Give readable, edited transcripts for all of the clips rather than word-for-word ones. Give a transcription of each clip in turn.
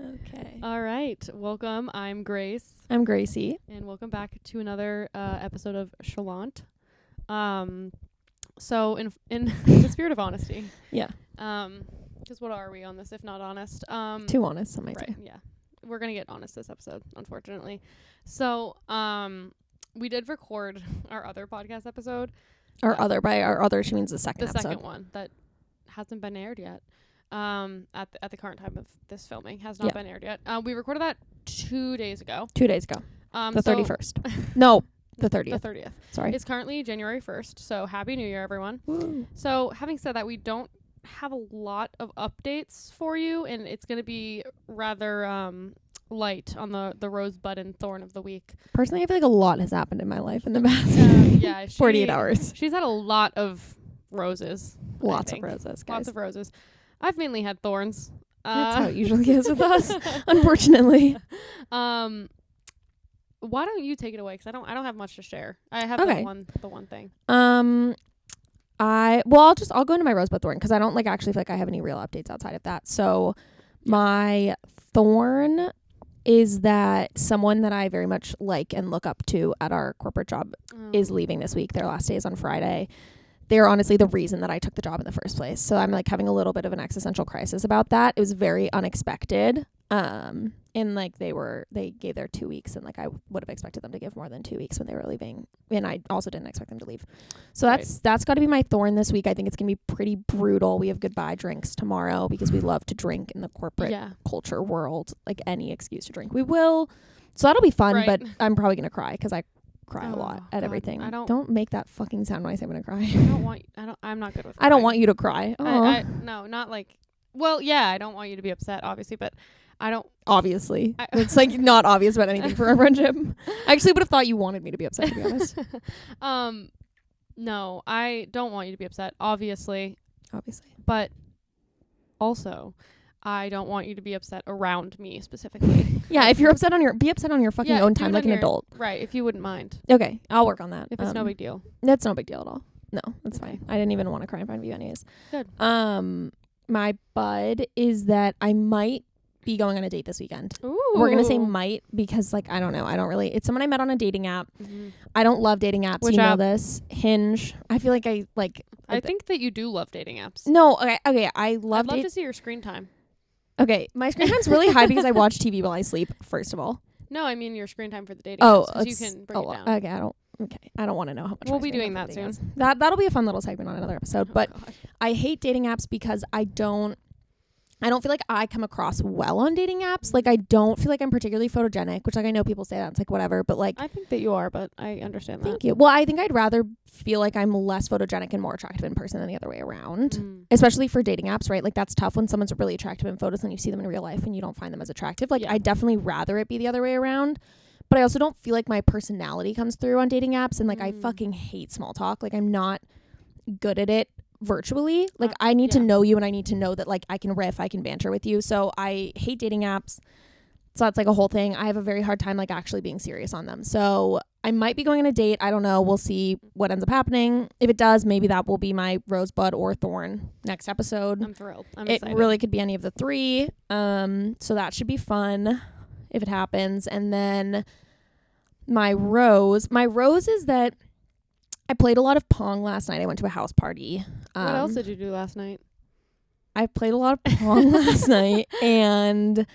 Okay. All right. Welcome. I'm Grace. I'm Gracie. And welcome back to another episode of Chalant. So in the spirit of honesty. Yeah. Because what are we on this if not honest? Too honest, some might right, say. yeah. We're going to get honest this episode, unfortunately. So we did record our other podcast episode. By our other, she means the second episode. The second one that hasn't been aired yet. At the current time of this filming has not been aired yet. We recorded that 2 days ago. 2 days ago. The 31st. No, the 30th. The 30th. Sorry. It's currently January 1st, so Happy New Year, everyone. Woo. So having said that, we don't have a lot of updates for you, and it's going to be rather light on the rosebud and thorn of the week. Personally, I feel like a lot has happened in my life in the past 48 hours. She's had a lot of roses. Lots of roses, guys. Lots of roses. I've mainly had thorns. That's how it usually is with us, unfortunately. Why don't you take it away? Because I don't have much to share. I have the one thing. I'll go into my rosebud thorn because I don't actually feel like I have any real updates outside of that. So my thorn is that someone that I very much like and look up to at our corporate job is leaving this week. Their last day is on Friday. They're honestly the reason that I took the job in the first place. So I'm having a little bit of an existential crisis about that. It was very unexpected. And they gave their 2 weeks, and I would have expected them to give more than 2 weeks when they were leaving. And I also didn't expect them to leave. So that's got to be my thorn this week. I think it's going to be pretty brutal. We have goodbye drinks tomorrow because we love to drink in the corporate culture world. Any excuse to drink, we will. So that'll be fun, but I'm probably going to cry because I cry a lot at everything. Don't make that fucking sound when I say I'm gonna cry. I'm not good with crying. I don't want you to cry. No, not well, yeah, I don't want you to be upset, obviously, but I don't. Obviously. It's not obvious about anything for our friendship. I actually would have thought you wanted me to be upset, to be honest. No, I don't want you to be upset, obviously. But also, I don't want you to be upset around me specifically. Yeah, if you're upset be upset on your fucking own time like an adult. Right, if you wouldn't mind. Okay, I'll work on that. If it's no big deal. That's no big deal at all. No, that's fine. I didn't even want to cry in front of you anyways. Good. My bud is that I might be going on a date this weekend. Ooh. We're going to say might because I don't know. I don't really. It's someone I met on a dating app. Mm-hmm. I don't love dating apps. Which you app? Know this. Hinge. I feel like I think that you do love dating apps. No, okay. I'd love to see your screen time. Okay, my screen time's really high because I watch TV while I sleep, first of all. No, I mean your screen time for the dating apps, 'cause you can bring it down. Okay, I don't want to know how much. We'll be doing that soon. That'll be a fun little segment on another episode. But God. I hate dating apps because I don't feel like I come across well on dating apps. I don't feel like I'm particularly photogenic, which I know people say that. It's whatever, but I think that you are, but I understand that. Thank you. Well, I think I'd rather feel like I'm less photogenic and more attractive in person than the other way around. Especially for dating apps, right? That's tough when someone's really attractive in photos and you see them in real life and you don't find them as attractive. I'd definitely rather it be the other way around. But I also don't feel like my personality comes through on dating apps, and I fucking hate small talk. I'm not good at it virtually. I need to know you, and I need to know that I can riff, I can banter with you. So I hate dating apps. So that's a whole thing. I have a very hard time actually being serious on them. So I might be going on a date. I don't know. We'll see what ends up happening. If it does, maybe that will be my rosebud or thorn next episode. I'm thrilled. I'm excited. It really could be any of the three. So that should be fun if it happens. And then my rose is that I played a lot of Pong last night. I went to a house party. What else did you do last night? I played a lot of Pong last night, and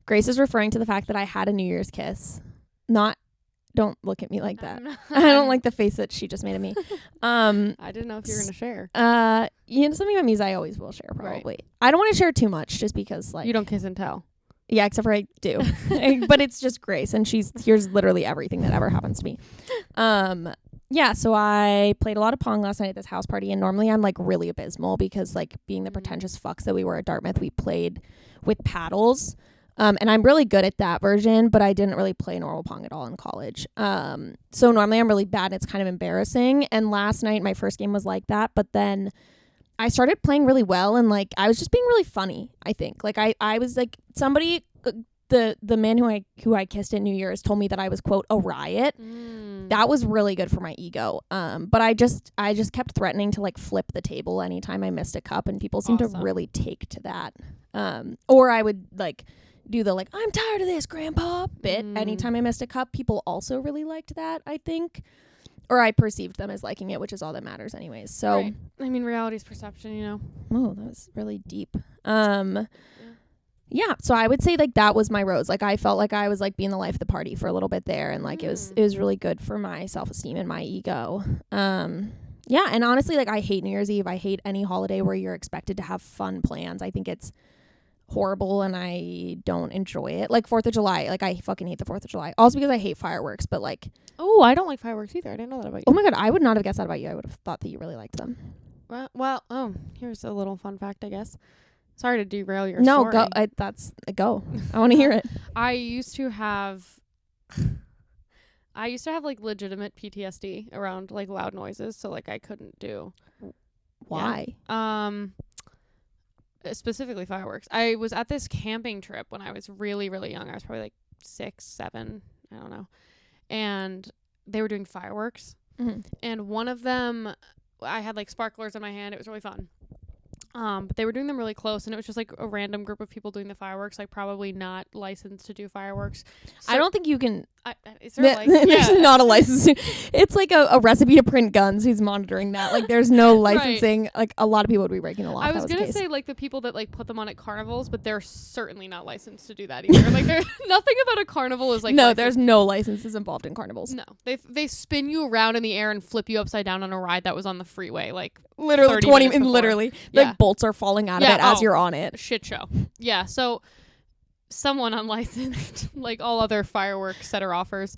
Grace is referring to the fact that I had a New Year's kiss. Don't look at me like that. I don't like the face that she just made of me. I didn't know if you were going to share. Something about me is I always will share, probably. Right. I don't want to share too much just because you don't kiss and tell. Yeah, except for I do. But it's just Grace, and here's literally everything that ever happens to me. Yeah, so I played a lot of Pong last night at this house party, and normally I'm really abysmal because being the pretentious fucks that we were at Dartmouth, we played with paddles. And I'm really good at that version, but I didn't really play normal Pong at all in college. So normally I'm really bad, and it's kind of embarrassing. And last night my first game was like that, but then I started playing really well, and I was just being really funny, I think. I was somebody the man who I kissed at New Year's told me that I was, quote, a riot. That was really good for my ego. But I just kept threatening to flip the table anytime I missed a cup, and people seemed to really take to that. Or I would do the like, I'm tired of this, grandpa bit. Anytime I missed a cup, people also really liked that, I think. Or I perceived them as liking it, which is all that matters anyways. So, right. I mean, reality is perception, you know. Oh, that was really deep. Yeah, so I would say like that was my rose. Like I felt like I was like being the life of the party for a little bit there, and like it was really good for my self-esteem and my ego. Yeah, and honestly, like I hate New Year's Eve. I hate any holiday where you're expected to have fun plans. I think it's horrible and I don't enjoy it. Like 4th of July, like I fucking hate the 4th of July. Also because I hate fireworks, but like, oh, I don't like fireworks either. I didn't know that about you. Oh my god, I would not have guessed that about you. I would have thought that you really liked them. Well, here's a little fun fact, I guess. Sorry to derail your No, story. Go. I want to hear it. I used to have like legitimate PTSD around like loud noises, so like I couldn't do. Why? Yeah. Specifically fireworks. I was at this camping trip when I was really, really young. I was probably like 6, 7, I don't know. And they were doing fireworks. Mm-hmm. And one of them, I had like sparklers in my hand. It was really fun. But they were doing them really close, and it was just like a random group of people doing the fireworks, like probably not licensed to do fireworks. So I don't think you can. Is there a license? There's not a license. It's like a recipe to print guns. Who's monitoring that? Like, there's no licensing. Right. Like, a lot of people would be breaking the law. I was gonna say like the people that like put them on at carnivals, but they're certainly not licensed to do that either. Like, there's nothing about a carnival is like no. licensed. There's no licenses involved in carnivals. No, they spin you around in the air and flip you upside down on a ride that was on the freeway. Like literally 20 minutes. Literally, like bolts are falling out of it as you're on it. Shit show. Yeah. So someone unlicensed, like all other fireworks setter offers,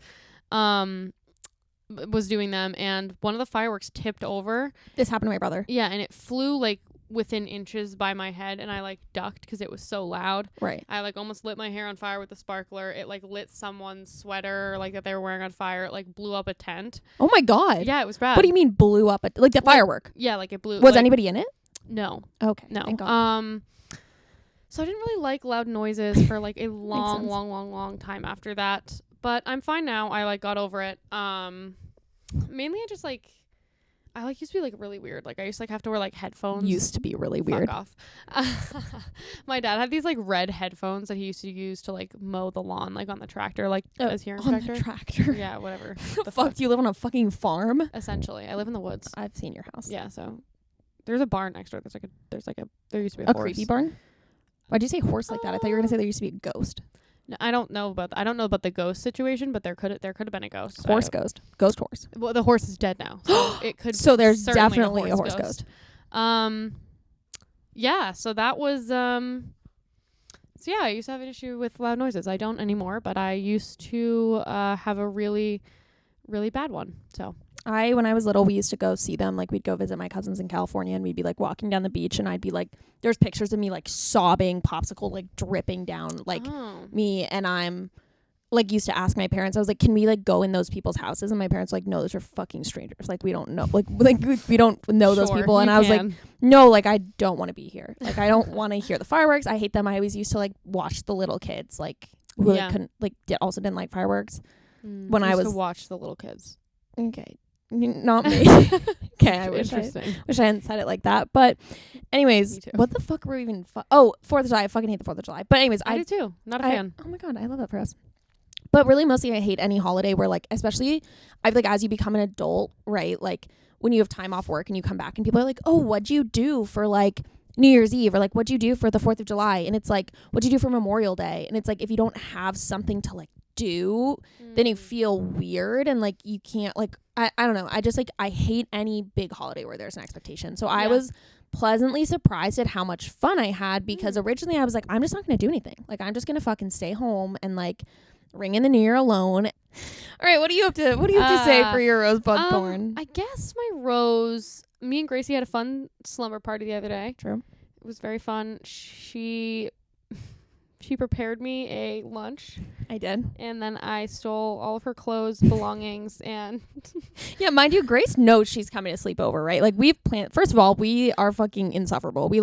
was doing them, and one of the fireworks tipped over. This happened to my brother. Yeah, and it flew like within inches by my head, and I like ducked because it was so loud. Right. I like almost lit my hair on fire with a sparkler. It like lit someone's sweater like that they were wearing on fire. It like blew up a tent. Oh my god. Yeah, it was bad. What do you mean blew up? Like the firework? Yeah, like it blew. Was anybody in it? No. Okay. No. Thank God. So I didn't really like loud noises for like a long time after that. But I'm fine now. I like got over it. Mainly I just like used to be like really weird. Like I used to like have to wear like headphones. Used to be really weird. Fuck off. My dad had these like red headphones that he used to use to like mow the lawn like on the tractor, like as hearing tractor. On the tractor. Yeah, whatever. The fuck do you live on a fucking farm? Essentially, I live in the woods. I've seen your house. Yeah, so there's a barn next door. There used to be a horse. creepy barn. Why'd you say horse like that? I thought you were gonna say there used to be a ghost. No, I don't know about the ghost situation, but there could have been a ghost. Horse ghost. Ghost horse. Well, the horse is dead now, so it could. So there's certainly definitely a horse ghost. Yeah. So that was So yeah, I used to have an issue with loud noises. I don't anymore, but I used to have a really, really bad one. So. When I was little, we used to go see them. Like, we'd go visit my cousins in California, and we'd be, like, walking down the beach, and I'd be, like, there's pictures of me, like, sobbing, popsicle, like, dripping down, like, me, and I'm, like, used to ask my parents, I was like, can we, like, go in those people's houses? And my parents were like, no, those are fucking strangers. Like, we don't know. Like we don't know those people. And I was like, no, like, I don't want to be here. Like, I don't want to hear the fireworks. I hate them. I always used to, like, watch the little kids, like, who like, couldn't, like, also didn't like fireworks. When I was to watch the little kids. Okay. Not me. Okay, I wish I hadn't said it like that. But anyways, what the fuck were we even 4th of July. I fucking hate the 4th of July. But anyways, I do too. Not a fan. Oh my god, I love that for us. But really mostly I hate any holiday where like, especially I've like as you become an adult, right? Like when you have time off work and you come back and people are like, "Oh, what'd you do for like New Year's Eve?" or like, "What'd you do for the 4th of July?" And it's like, "What'd you do for Memorial Day?" And it's like if you don't have something to like do, then you feel weird and like you can't like I don't know. I just like I hate any big holiday where there's an expectation. So I was pleasantly surprised at how much fun I had because originally I was like, I'm just not gonna do anything. Like I'm just gonna fucking stay home and like ring in the new year alone. All right, what do you have to say for your rosebud thorn? I guess my rose, me and Gracie had a fun slumber party the other day. True. It was very fun. She prepared me a lunch. I did. And then I stole all of her clothes, belongings, and... Yeah, mind you, Grace knows she's coming to sleep over, right? Like, we've planned... First of all, we are fucking insufferable. We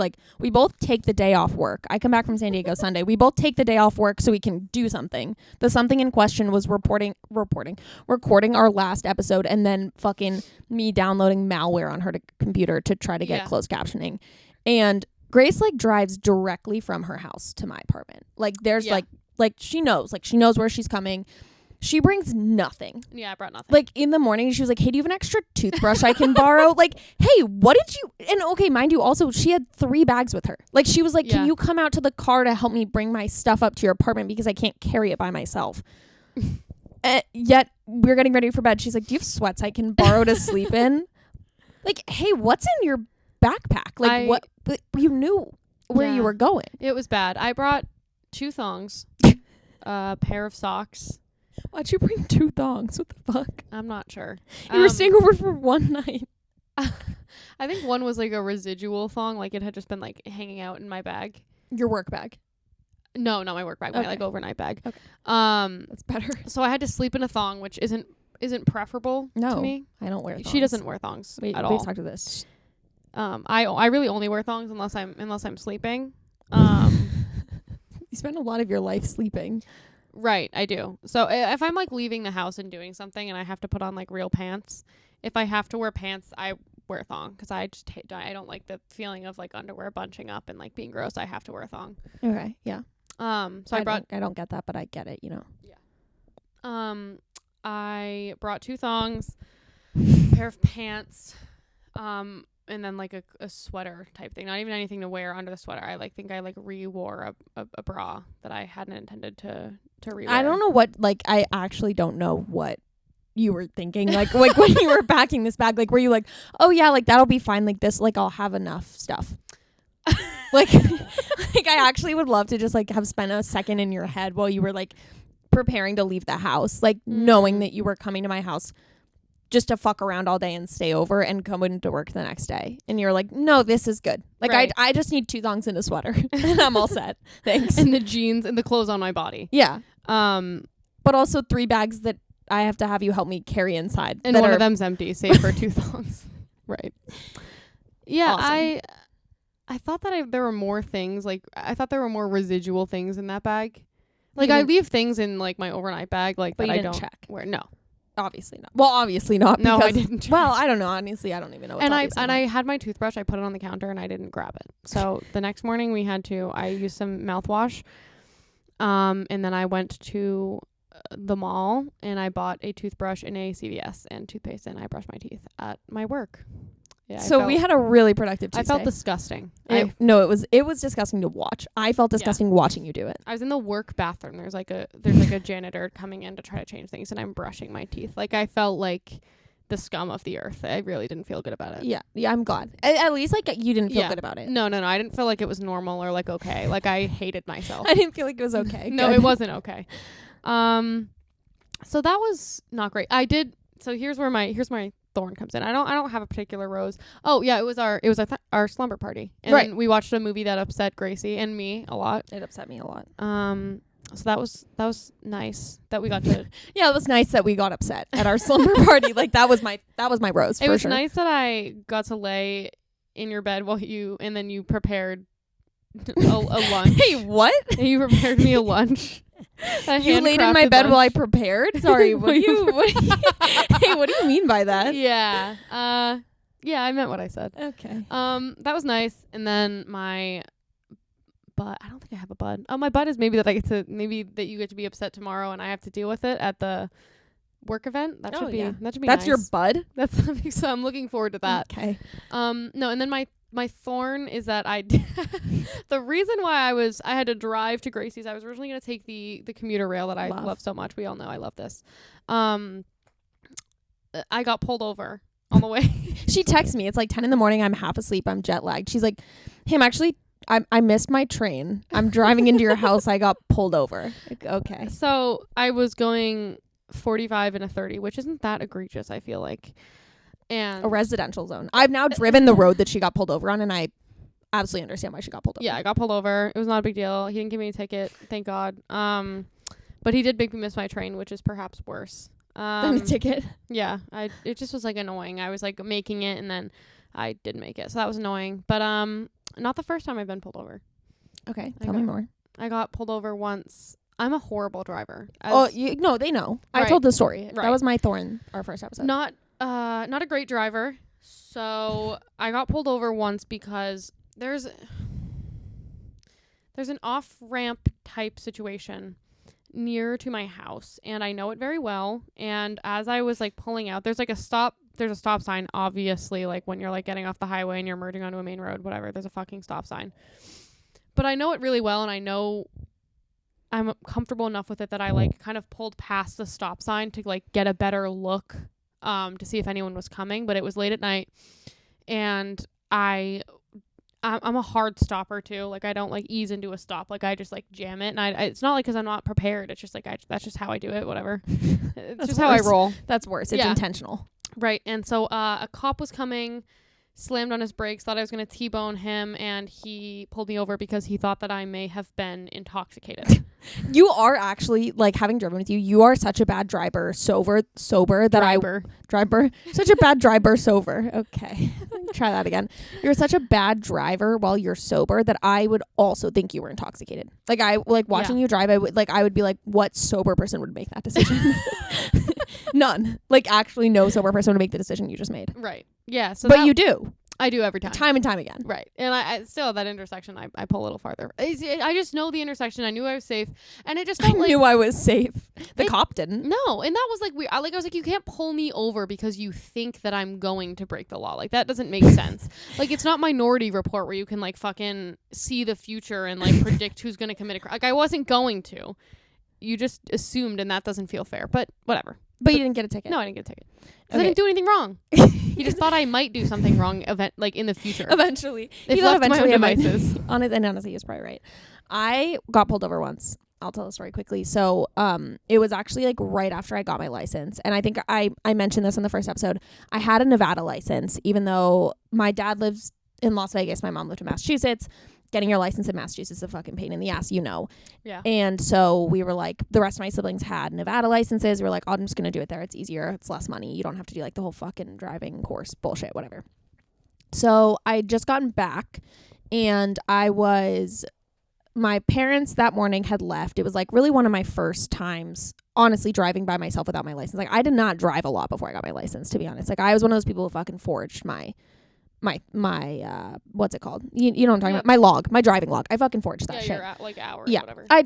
both take the day off work. I come back from San Diego Sunday. We both take the day off work so we can do something. The something in question was recording our last episode and then fucking me downloading malware on her computer to try to get closed captioning. And Grace like drives directly from her house to my apartment. Like there's Yeah. like she knows where she's coming. She brings nothing. Yeah, I brought nothing. Like in the morning, she was like, "Hey, do you have an extra toothbrush I can borrow?" Like, hey, what did you? And okay, mind you, also she had 3 bags with her. Like she was like, "Can Yeah. you come out to the car to help me bring my stuff up to your apartment because I can't carry it by myself?" Yet we're getting ready for bed. She's like, "Do you have sweats I can borrow to sleep in?" Like, hey, what's in your backpack? Like, what? But you knew where you were going. It was bad. I brought 2 thongs, a pair of socks. Why'd you bring 2 thongs? What the fuck? I'm not sure. You were staying over for one night. I think one was like a residual thong, like it had just been like hanging out in my bag. Your work bag. No, not my work bag, my Okay. like overnight bag. Okay. That's better. So I had to sleep in a thong, which isn't preferable to me. I don't wear thongs. She doesn't wear thongs Wait, at please all. talk to this. I really only wear thongs unless I'm sleeping. You spend a lot of your life sleeping. Right, I do. So if I'm like leaving the house and doing something and I have to put on like real pants, if I have to wear pants, I wear a thong because I just I don't like the feeling of like underwear bunching up and like being gross. I have to wear a thong. Okay, yeah. So I don't get that, but I get it, you know. Yeah. I brought 2 thongs, a pair of pants, and then like a sweater type thing. Not even anything to wear under the sweater. I think I re-wore a bra that I hadn't intended to re-wear. I don't know what, like, I actually don't know what you were thinking. Like when you were packing this bag, like, were you like, oh yeah, like that'll be fine. Like this, like I'll have enough stuff. like I actually would love to just like have spent a second in your head while you were like preparing to leave the house, like knowing that you were coming to my house just to fuck around all day and stay over and come into work the next day. And you're like, no, this is good. Like right. I just need 2 thongs and a sweater and I'm all set. Thanks. And the jeans and the clothes on my body. Yeah. But also 3 bags that I have to have you help me carry inside. And one of them's empty, save for 2 thongs. Right. Yeah, Awesome. I thought that there were more things. Like I thought there were more residual things in that bag. Like I leave things in like my overnight bag, like but that you I didn't don't check. wear. No, obviously not. Well, obviously not. No, I because- didn't check. Well, I don't know. Honestly, I don't even know. And I had my toothbrush. I put it on the counter and I didn't grab it. So the next morning I used some mouthwash. And then I went to the mall and I bought a toothbrush and a CVS and toothpaste and I brushed my teeth at my work. Yeah. So we had a really productive Tuesday. I felt disgusting. It was disgusting to watch. I felt disgusting watching you do it. I was in the work bathroom. There's like a janitor coming in to try to change things and I'm brushing my teeth. Like I felt like the scum of the earth. I really didn't feel good about it. Yeah, I'm glad. At least like you didn't feel good about it. No, I didn't feel like it was normal or like okay. Like I hated myself. I didn't feel like it was okay. No, it wasn't okay. So that was not great. So here's my thorn comes in. I don't have a particular rose. Oh yeah, it was our slumber party. And right. Then we watched a movie that upset Gracie and me a lot. It upset me a lot. So that was nice that we got to. Yeah, it was nice that we got upset at our slumber party. Like that was my rose. It was sure. nice that I got to lay in your bed while you prepared a lunch. Hey, what? You prepared me a lunch. You laid in my bed lunch. While I prepared. Sorry, what do you mean by that? Yeah. Yeah, I meant what I said. Okay. That was nice. And then my butt. I don't think I have a bud. Oh, my bud is maybe that you get to be upset tomorrow and I have to deal with it at the work event. That should be That's nice. your bud? So I'm looking forward to that. Okay. No, and then my thorn is that the reason why I had to drive to Gracie's. I was originally going to take the commuter rail that I love so much. We all know I love this. I got pulled over on the way. She texts me. It's like 10 in the morning. I'm half asleep. I'm jet lagged. She's like, hey, I missed my train. I'm driving into your house. I got pulled over. Like, okay. So I was going 45 and a 30, which isn't that egregious, I feel like. And a residential zone. I've now driven the road that she got pulled over on, and I absolutely understand why she got pulled over. Yeah, I got pulled over. It was not a big deal. He didn't give me a ticket, thank God. But he did make me miss my train, which is perhaps worse than a ticket. Yeah, it just was like annoying. I was like making it, and then I didn't make it, so that was annoying. But not the first time I've been pulled over. Okay, tell me more. I got pulled over once. I'm a horrible driver. They know. Right. I told the story. Right. That was my thorn, our first episode. Not a great driver. So I got pulled over once because there's an off-ramp type situation near to my house, and I know it very well. And as I was like pulling out, there's a stop sign, obviously, like when you're like getting off the highway and you're merging onto a main road, whatever, there's a fucking stop sign. But I know it really well, and I know I'm comfortable enough with it that I like kind of pulled past the stop sign to like get a better look to see if anyone was coming. But it was late at night, and I'm a hard stopper too. Like I don't like ease into a stop. Like I just like jam it, and I it's not like because I'm not prepared. It's just like that's just how I do it. Whatever. It's just how I roll. That's worse. It's intentional. Right. And so a cop was coming, slammed on his brakes, thought I was going to T-bone him, and he pulled me over because he thought that I may have been intoxicated. You are actually, like, having driven with you, you are such a bad driver sober that driver. Such a bad driver sober. Okay. Try that again. You're such a bad driver while you're sober that I would also think you were intoxicated. Like watching you drive, I would be like, what sober person would make that decision? None. Like actually no sober person would make the decision you just made. Right. Yeah. So but you do. I do every time. Time and time again. Right. And I still at that intersection, I pull a little farther. I just know the intersection. I knew I was safe. And it just felt like... knew I was safe. The cop didn't. No. And that was like weird. I was like, you can't pull me over because you think that I'm going to break the law. Like, that doesn't make sense. Like, it's not Minority Report where you can, like, fucking see the future and, like, predict who's going to commit a crime. Like, I wasn't going to. You just assumed, and that doesn't feel fair. But whatever. But you didn't get a ticket? No, I didn't get a ticket. Because I didn't do anything wrong. He just thought I might do something wrong in the future. Eventually. If left my own devices. And honestly, he was probably right. I got pulled over once. I'll tell the story quickly. So it was actually like right after I got my license. And I think I mentioned this in the first episode. I had a Nevada license, even though my dad lives in Las Vegas. My mom lived in Massachusetts. Getting your license in Massachusetts is a fucking pain in the ass, you know. Yeah. And so we were like, the rest of my siblings had Nevada licenses. We were like, I'm just going to do it there. It's easier. It's less money. You don't have to do like the whole fucking driving course bullshit, whatever. So I just gotten back and my parents that morning had left. It was like really one of my first times, honestly, driving by myself without my license. Like I did not drive a lot before I got my license, to be honest. Like I was one of those people who fucking forged my what's it called? You know what I'm talking about? My driving log. I fucking forged that shit. Your like hours, yeah. whatever. I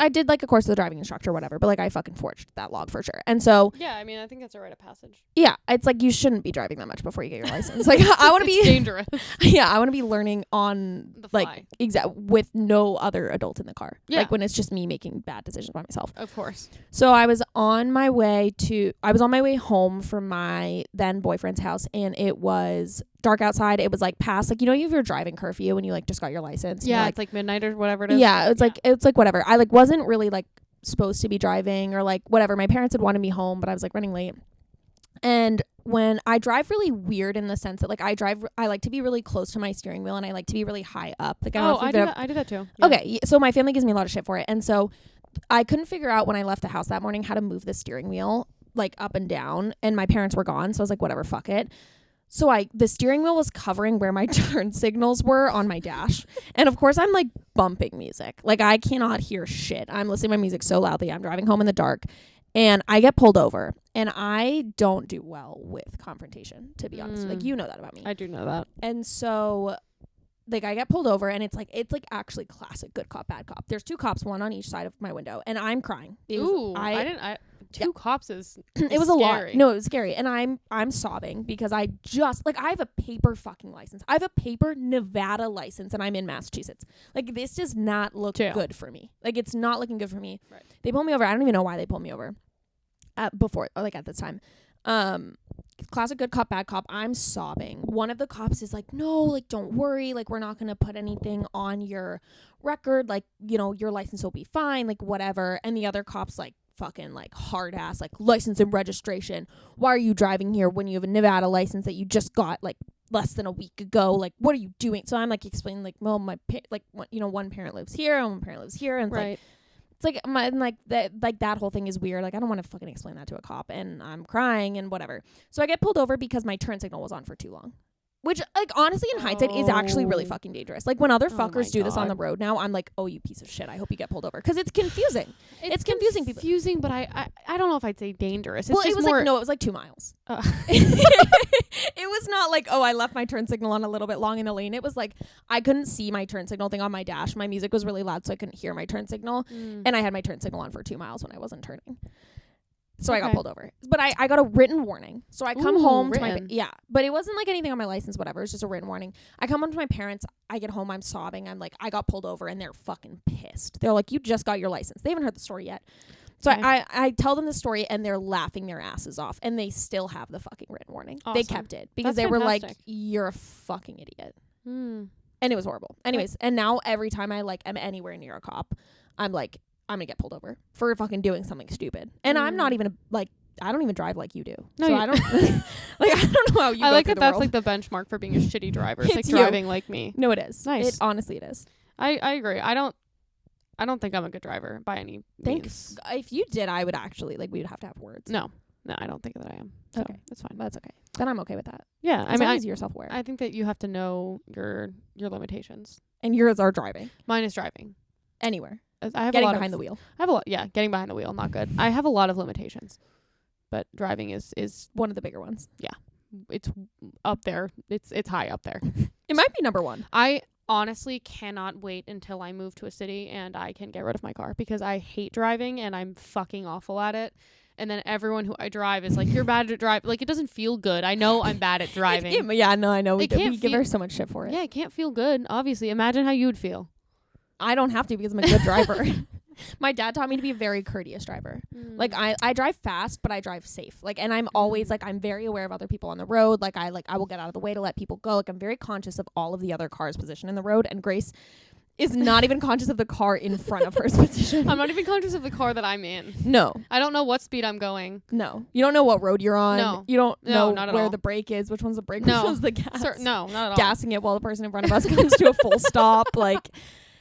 did like a course with a driving instructor or whatever, but like I fucking forged that log for sure. And so yeah, I mean, I think that's a rite of passage. Yeah, it's like you shouldn't be driving that much before you get your license. Like I want to be dangerous. Yeah, I want to be learning on the fly. Like with no other adult in the car. Yeah. Like when it's just me making bad decisions by myself. Of course. So I was on my way home from my then boyfriend's house, and it was dark outside. It was like past, like, you know, you have your driving curfew when you like just got your license. Yeah, it's like midnight or whatever it is. Yeah, it's like whatever. I like wasn't really like supposed to be driving or like whatever. My parents had wanted me home, but I was like running late. And when I drive really weird in the sense that like I like to be really close to my steering wheel and I like to be really high up. Like I do that too. Yeah. Okay, so my family gives me a lot of shit for it, and so I couldn't figure out when I left the house that morning how to move the steering wheel like up and down, and my parents were gone, so I was like, whatever, fuck it. So the steering wheel was covering where my turn signals were on my dash. And of course I'm like bumping music. Like I cannot hear shit. I'm listening to my music so loudly. I'm driving home in the dark and I get pulled over, and I don't do well with confrontation, to be honest. Like, you know that about me. I do know that. And so like I get pulled over, and it's like actually classic good cop, bad cop. There's two cops, one on each side of my window, and I'm crying. Two cops is it was scary. a lot. No, it was scary. And I'm sobbing because I have a paper fucking license. I have a paper Nevada license, and I'm in Massachusetts. Like, this does not look good for me. Like, it's not looking good for me. Right. They pulled me over. I don't even know why they pulled me over at this time. Classic good cop, bad cop. I'm sobbing. One of the cops is like, no, like, don't worry. Like, we're not going to put anything on your record. Like, you know, your license will be fine. Like, whatever. And the other cop's like, fucking like hard ass, like, license and registration. Why are you driving here when you have a Nevada license that you just got like less than a week ago? Like, what are you doing? So I'm like explaining like, well, one parent lives here and one parent lives here, and it's like that whole thing is weird. Like, I don't want to fucking explain that to a cop, and I'm crying and whatever. So I get pulled over because my turn signal was on for too long. Which, like, honestly, in hindsight, is actually really fucking dangerous. Like, when other Oh my fuckers do this on the God. road now, I'm like, oh, you piece of shit. I hope you get pulled over. Because it's confusing. It's confusing people. Confusing, but I don't know if I'd say dangerous. It's Well, just it was more. like, no, it was like 2 miles. It was not like, oh, I left my turn signal on a little bit long in a lane. It was like, I couldn't see my turn signal thing on my dash. My music was really loud, so I couldn't hear my turn signal. And I had my turn signal on for 2 miles when I wasn't turning. So I got pulled over. But I got a written warning. So I come home to my... Yeah. But it wasn't like anything on my license, whatever. It's just a written warning. I come home to my parents. I get home. I'm sobbing. I'm like, I got pulled over. And they're fucking pissed. They're like, you just got your license. They haven't heard the story yet. So Okay. I tell them the story, and they're laughing their asses off. And they still have the fucking written warning. Awesome. They kept it. Because That's they were like, fantastic. you're a fucking idiot. Hmm. And it was horrible. Anyways, and now every time I like am anywhere near a cop, I'm like, I'm gonna get pulled over for fucking doing something stupid. And I'm not even like, I don't even drive like you do. No, so you- I don't like, I don't know how you I go like through that the that's world. like the benchmark for being a shitty driver. It's like It's you. driving like me. No, it is. Nice. It honestly it is. I agree. I don't think I'm a good driver by any means. If you did, I would actually like we would have to have words. No, I don't think that I am. So Okay. that's fine. That's okay. Then I'm okay with that. Yeah, As I mean, long as you're self-aware. I think that you have to know your limitations. And yours are driving Mine is driving. anywhere. I have Getting a lot behind of, the wheel. I have a lot. Yeah, getting behind the wheel, not good. I have a lot of limitations, but driving is One of the bigger ones. it's up there. It's high up there. It might be number one. I honestly cannot wait until I move to a city and I can get rid of my car because I hate driving and I'm fucking awful at it. And then everyone who I drive is like, you're bad at drive. Like, it doesn't feel good. I know I'm bad at driving. Yeah, no, I know. We It can't give feel- her so much shit for it. Yeah, it can't feel good. Obviously, imagine how you would feel. I don't have to because I'm a good driver. My dad taught me to be a very courteous driver. Like I drive fast, but I drive safe. Like, and I'm always like, I'm very aware of other people on the road. Like I will get out of the way to let people go. Like I'm very conscious of all of the other cars' position in the road. And Grace is not even conscious of the car in front of her's position. I'm not even conscious of the car that I'm in. No, I don't know what speed I'm going. no. You don't know what road you're on. No. You don't No, know not at where all. the brake is, which one's the brake, No. which one's the gas. No, not at all. Gassing it while the person in front of us comes to a full stop. Like,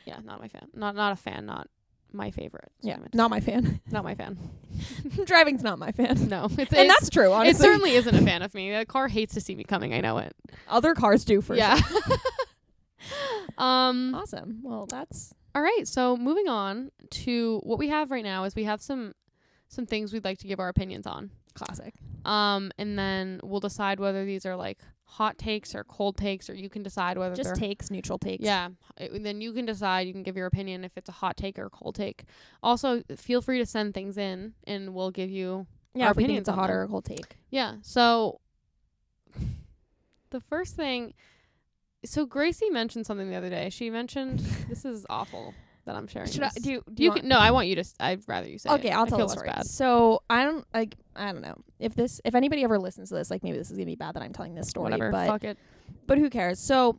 Yeah, not my fan. Not a fan. Not my favorite. That's what yeah, I meant to not say. my fan. Not my fan. Driving's not my fan. No, And that's true, honestly. It certainly isn't a fan of me. The car hates to see me coming. I know it. Other cars do for Yeah. sure. Um. Awesome. Well, that's All right. So moving on to what we have right now is we have some things we'd like to give our opinions on. classic. And then we'll decide whether these are like hot takes or cold takes, or you can decide whether Just they're takes, neutral takes. Yeah. Then you can decide. You can give your opinion if it's a hot take or a cold take. Also, feel free to send things in, and we'll give you Yeah, our if we think opinions it's a on hot them. or a cold take. Yeah. So the first thing, so Gracie mentioned something the other day. She mentioned this is awful that I'm sharing. Should I this. do you You want- can no. I want you to. I'd rather you say. Okay, it. I'll I tell feel the less story. bad. So I don't know if anybody ever listens to this, like maybe this is gonna be bad that I'm telling this story, Whatever. but Fuck it. who cares? So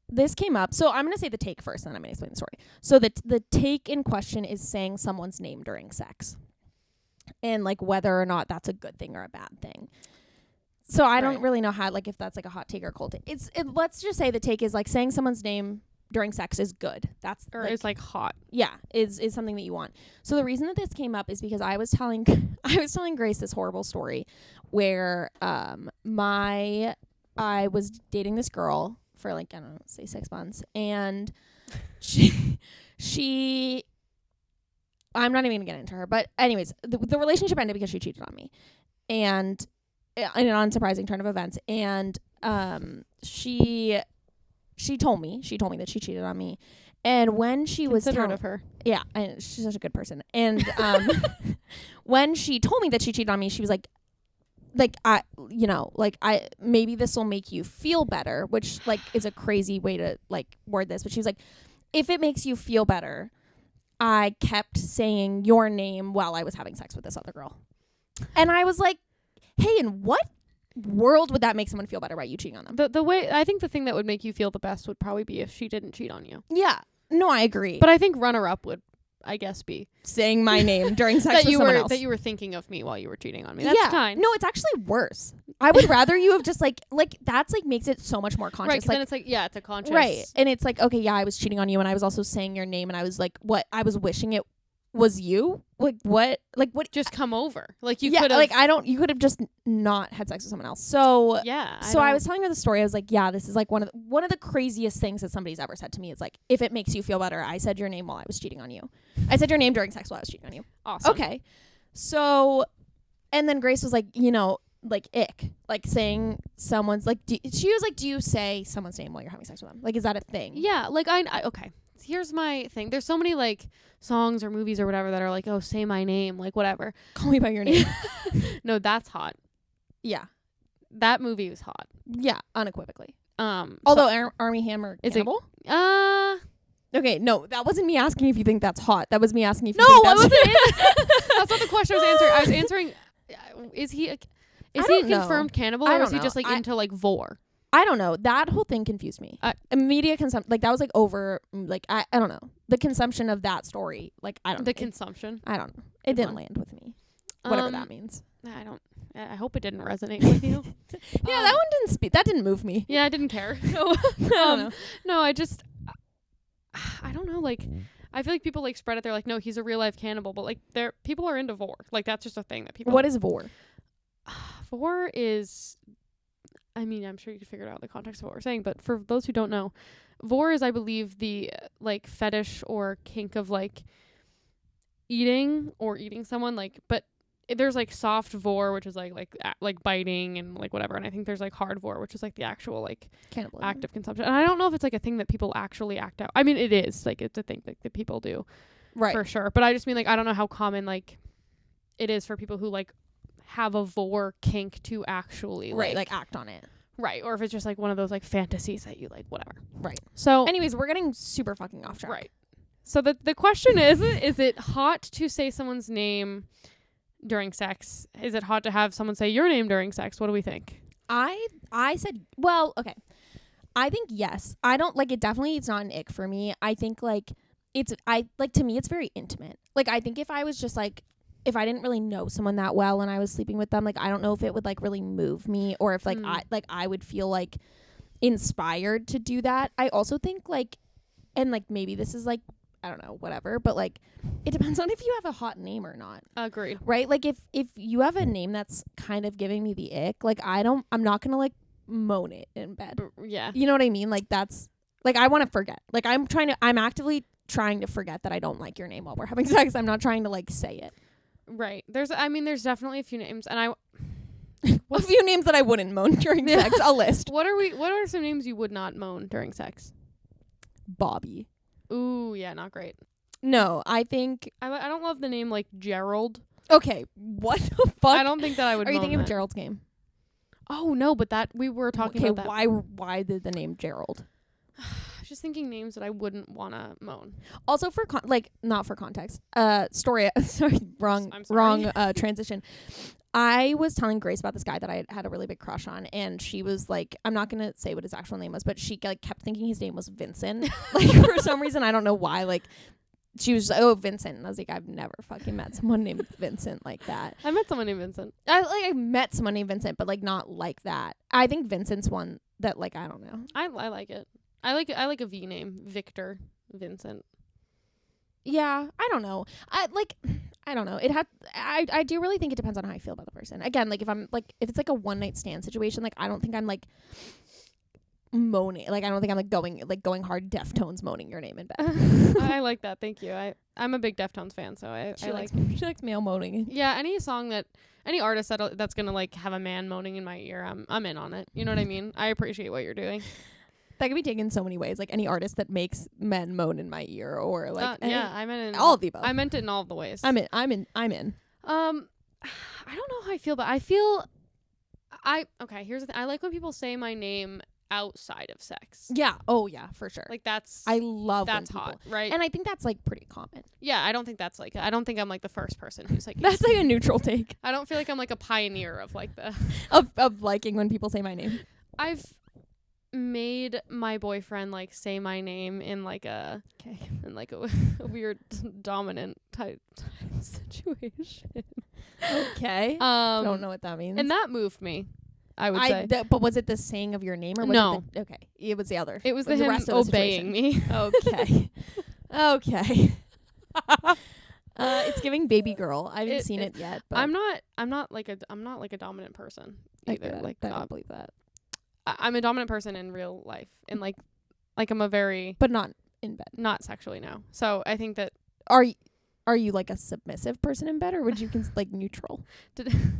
this came up. So I'm gonna say the take first, then I'm gonna explain the story. So the take in question is saying someone's name during sex, and like whether or not that's a good thing or a bad thing. So I don't Right. really know how, like, if that's like a hot take or a cold take. Let's just say the take is like saying someone's name during sex is good. That's Or like, it's like hot. yeah, is something that you want. So the reason that this came up is because I was telling Grace this horrible story where I was dating this girl for like, I don't know, say 6 months, and she I'm not even gonna get into her, but anyways, the relationship ended because she cheated on me, and in an unsurprising turn of events, and she told me that she cheated on me, and when she was Considerate of her. yeah, and she's such a good person, and when she told me that she cheated on me, she was like I maybe this will make you feel better, which like is a crazy way to like word this, but she was like, if it makes you feel better, I kept saying your name while I was having sex with this other girl. And I was like, hey, in what world would that make someone feel better about you cheating on them? The way I think the thing that would make you feel the best would probably be if she didn't cheat on you. Yeah. No, I agree. But I think runner up would, I guess, be saying my name during sex that with you someone were else. that you were thinking of me while you were cheating on me. That's yeah. kind. No, it's actually worse. I would rather you have just like that's like makes it so much more conscious. Right, 'cause like, then it's like, yeah, it's a conscious. right. And it's like, okay, yeah, I was cheating on you and I was also saying your name and I was like, what? I was wishing it was you. Like what? Like what? Just come over. Like you yeah, could have. like I don't. You could have just not had sex with someone else. So Yeah. So I was telling her the story. I was like, yeah, this is like one of the craziest things that somebody's ever said to me. Is like, if it makes you feel better, I said your name while I was cheating on you. I said your name during sex while I was cheating on you. Awesome. Okay. So, and then Grace was like, you know, like ick, like saying someone's like, she was like, do you say someone's name while you're having sex with them? Like, is that a thing? Yeah. Like I okay. Here's my thing. There's so many like songs or movies or whatever that are like, oh, say my name, like whatever. Call me by your name. No, that's hot. Yeah. That movie was hot. Yeah, unequivocally. Although Army Hammer is Cannibal? it Okay, no, that wasn't me asking if you think that's hot. That was me asking if you no, think I that's wasn't. That's not the question I was answering. I was answering. Is he a don't know. confirmed cannibal, I or don't is he know. just like into like vor? I don't know. That whole thing confused me. Media consumption, like that was like over. Like I don't know. The consumption of that story, like I don't. The consumption. I don't know. It didn't land with me. Whatever that means. I don't. I hope it didn't resonate with you. Yeah, that one didn't speak. That didn't move me. Yeah, I didn't care. No, I don't know. no, I just. I don't know. Like, I feel like people like spread it. They're like, no, he's a real life cannibal, but like, people are into vor. Like, that's just a thing that people. What is vor? Vor is. I mean, I'm sure you could figure it out in the context of what we're saying, but for those who don't know, vor is, I believe, the like fetish or kink of like eating someone, like, but there's like soft vor, which is like biting and like whatever, and I think there's like hard vor, which is like the actual like Cannibalism. act of consumption. And I don't know if it's like a thing that people actually act out. I mean, it is like it's a thing that people do, right? For sure. But I just mean like I don't know how common like it is for people who like have a vor kink to actually like act on it. Right. Or if it's just like one of those like fantasies that you like, whatever. Right. So anyways, we're getting super fucking off track. Right. So the question is it hot to say someone's name during sex? Is it hot to have someone say your name during sex? What do we think? I said, well, okay. I think yes. I don't like it. Definitely, it's not an ick for me. I think like to me, it's very intimate. Like I think if I was just like, if I didn't really know someone that well and I was sleeping with them, like I don't know if it would like really move me or if like I would feel like inspired to do that. I also think like, and like maybe this is like, I don't know, whatever, but like it depends on if you have a hot name or not. Agreed. Right? Like if you have a name that's kind of giving me the ick, like I'm not gonna like moan it in bed. Yeah. You know what I mean? Like that's like I want to forget. Like I'm actively trying to forget that I don't like your name while we're having sex. I'm not trying to like say it. Right. There's definitely a few names, and a few names that I wouldn't moan during sex. A list. What are some names you would not moan during sex? Bobby. Ooh, yeah, not great. No, I think I don't love the name like Gerald. Okay, what the fuck? I don't think that I would. Are you thinking that. of Gerald's Game? Oh no, but that we were talking about that. Why did the name Gerald? I was just thinking names that I wouldn't want to moan. Also for not for context. Story. Sorry, wrong transition. I was telling Grace about this guy that I had a really big crush on, and she was like, I'm not gonna say what his actual name was, but she like kept thinking his name was Vincent. Like for some reason, I don't know why. Like she was like, oh, Vincent, and I was like, I've never fucking met someone named Vincent like that. I met someone named Vincent. I met someone named Vincent, but like not like that. I think Vincent's one that like I don't know. I like it. I like a V name, Victor, Vincent. Yeah, I don't know. I don't know. I do really think it depends on how I feel about the person. Again, like if it's like a one night stand situation, like I don't think I'm like moaning. Like I don't think I'm like going hard Deftones moaning your name in bed. I like that. Thank you. I'm a big Deftones fan, so she likes male moaning. Yeah, any artist that's gonna like have a man moaning in my ear, I'm in on it. You know what I mean? I appreciate what you're doing. That could be taken in so many ways. Like any artist that makes men moan in my ear, or like I meant all of the above. I meant it in all of the ways. I'm in. I don't know how I feel, but here's the thing. I like when people say my name outside of sex. Yeah. Oh yeah, for sure. Like I love that's when people, hot, right? And I think that's like pretty common. Yeah, I don't think I'm like the first person who's like that's like a neutral take. I don't feel like I'm like a pioneer of like the of liking when people say my name. I've made my boyfriend like say my name in like a a weird dominant type situation. Okay. Don't know what that means. And that moved me, I would say. But was it the saying of your name or was no? Okay, it was the other. It was the him obeying me. Okay. Okay. It's giving baby girl. I haven't seen it yet, but I'm not like a dominant person either. I don't believe that. I'm a dominant person in real life, and like I'm a very, but not in bed. Not sexually, no. So I think that are you like a submissive person in bed, or would you like neutral?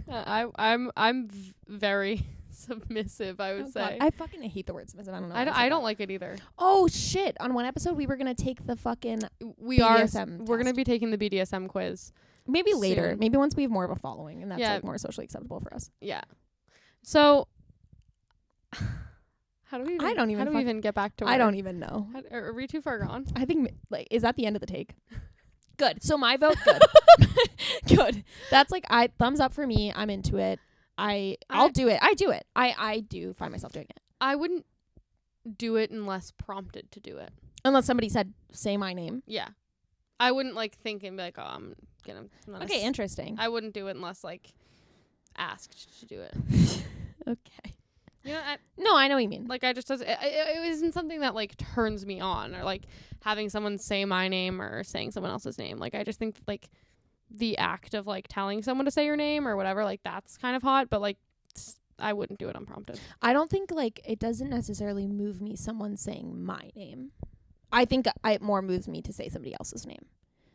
I'm very submissive, I would say. God. I fucking hate the word submissive. I don't know. I don't like it either. Oh shit! On one episode, we were gonna take the fucking we're BDSM gonna be taking the BDSM quiz. Maybe later. Soon. Maybe once we have more of a following, and that's like more socially acceptable for us. Yeah. So how do we even get back to I don't even know. Are we too far gone? I think is that the end of the take? Good. So my vote, good. Good. That's like thumbs up for me. I'm into it. I'll do it. I do it. I do find myself doing it. I wouldn't do it unless prompted to do it. Unless somebody said, say my name. Yeah. I wouldn't like think and be like, oh, I'm okay, interesting. I wouldn't do it unless like asked to do it. Okay. You know, no, I know what you mean. Like, I just doesn't. It isn't something that like turns me on, or like having someone say my name or saying someone else's name. Like, I just think like the act of like telling someone to say your name or whatever, like that's kind of hot. But like, I wouldn't do it unprompted. I don't think like it doesn't necessarily move me someone saying my name. I think it more moves me to say somebody else's name.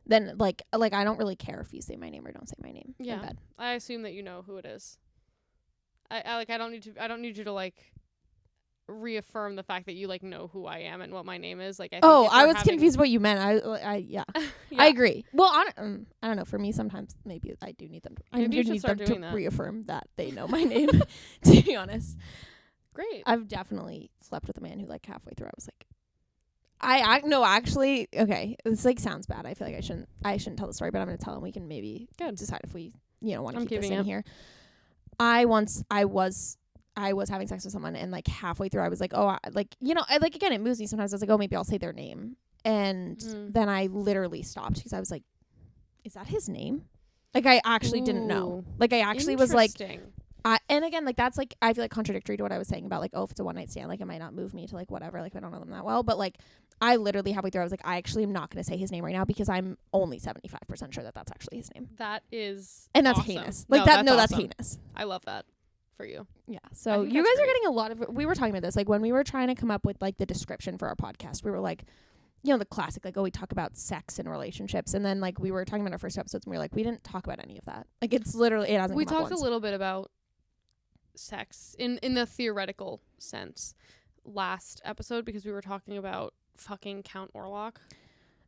Then like I don't really care if you say my name or don't say my name. Yeah, in bed. I assume that you know who it is. I don't need you to like reaffirm the fact that you like know who I am and what my name is. Like, I was confused what you meant. Yeah. Yeah. I agree. Well, I don't know. For me, sometimes maybe I do need them. I do need them to reaffirm that they know my name. To be honest, great. I've definitely slept with a man who like halfway through I was like, no, actually, okay. This like sounds bad. I feel like I shouldn't tell the story, but I'm gonna tell him. We can maybe decide if we want to keep this in here. I was having sex with someone, and like halfway through I was like, oh, again, it moves me sometimes. I was like, oh, maybe I'll say their name, and then I literally stopped because I was like, is that his name? Like, I actually didn't know. Like, I actually was like, and again, like that's like I feel like contradictory to what I was saying about like, oh, if it's a one night stand, like it might not move me to like whatever, like I don't know them that well, but like I literally halfway through I was like, I actually am not going to say his name right now because I'm only 75% sure that that's actually his name. That is, and that's awesome. Heinous. Like that's awesome. heinous. I love that for you. Yeah. So you guys are getting a lot of. We were talking about this like when we were trying to come up with like the description for our podcast. We were like, the classic like, oh, we talk about sex and relationships, and then like we were talking about our first episodes and we were like, we didn't talk about any of that. Like it's literally it hasn't. We talked a little bit about sex in the theoretical sense last episode because we were talking about fucking Count Orlok.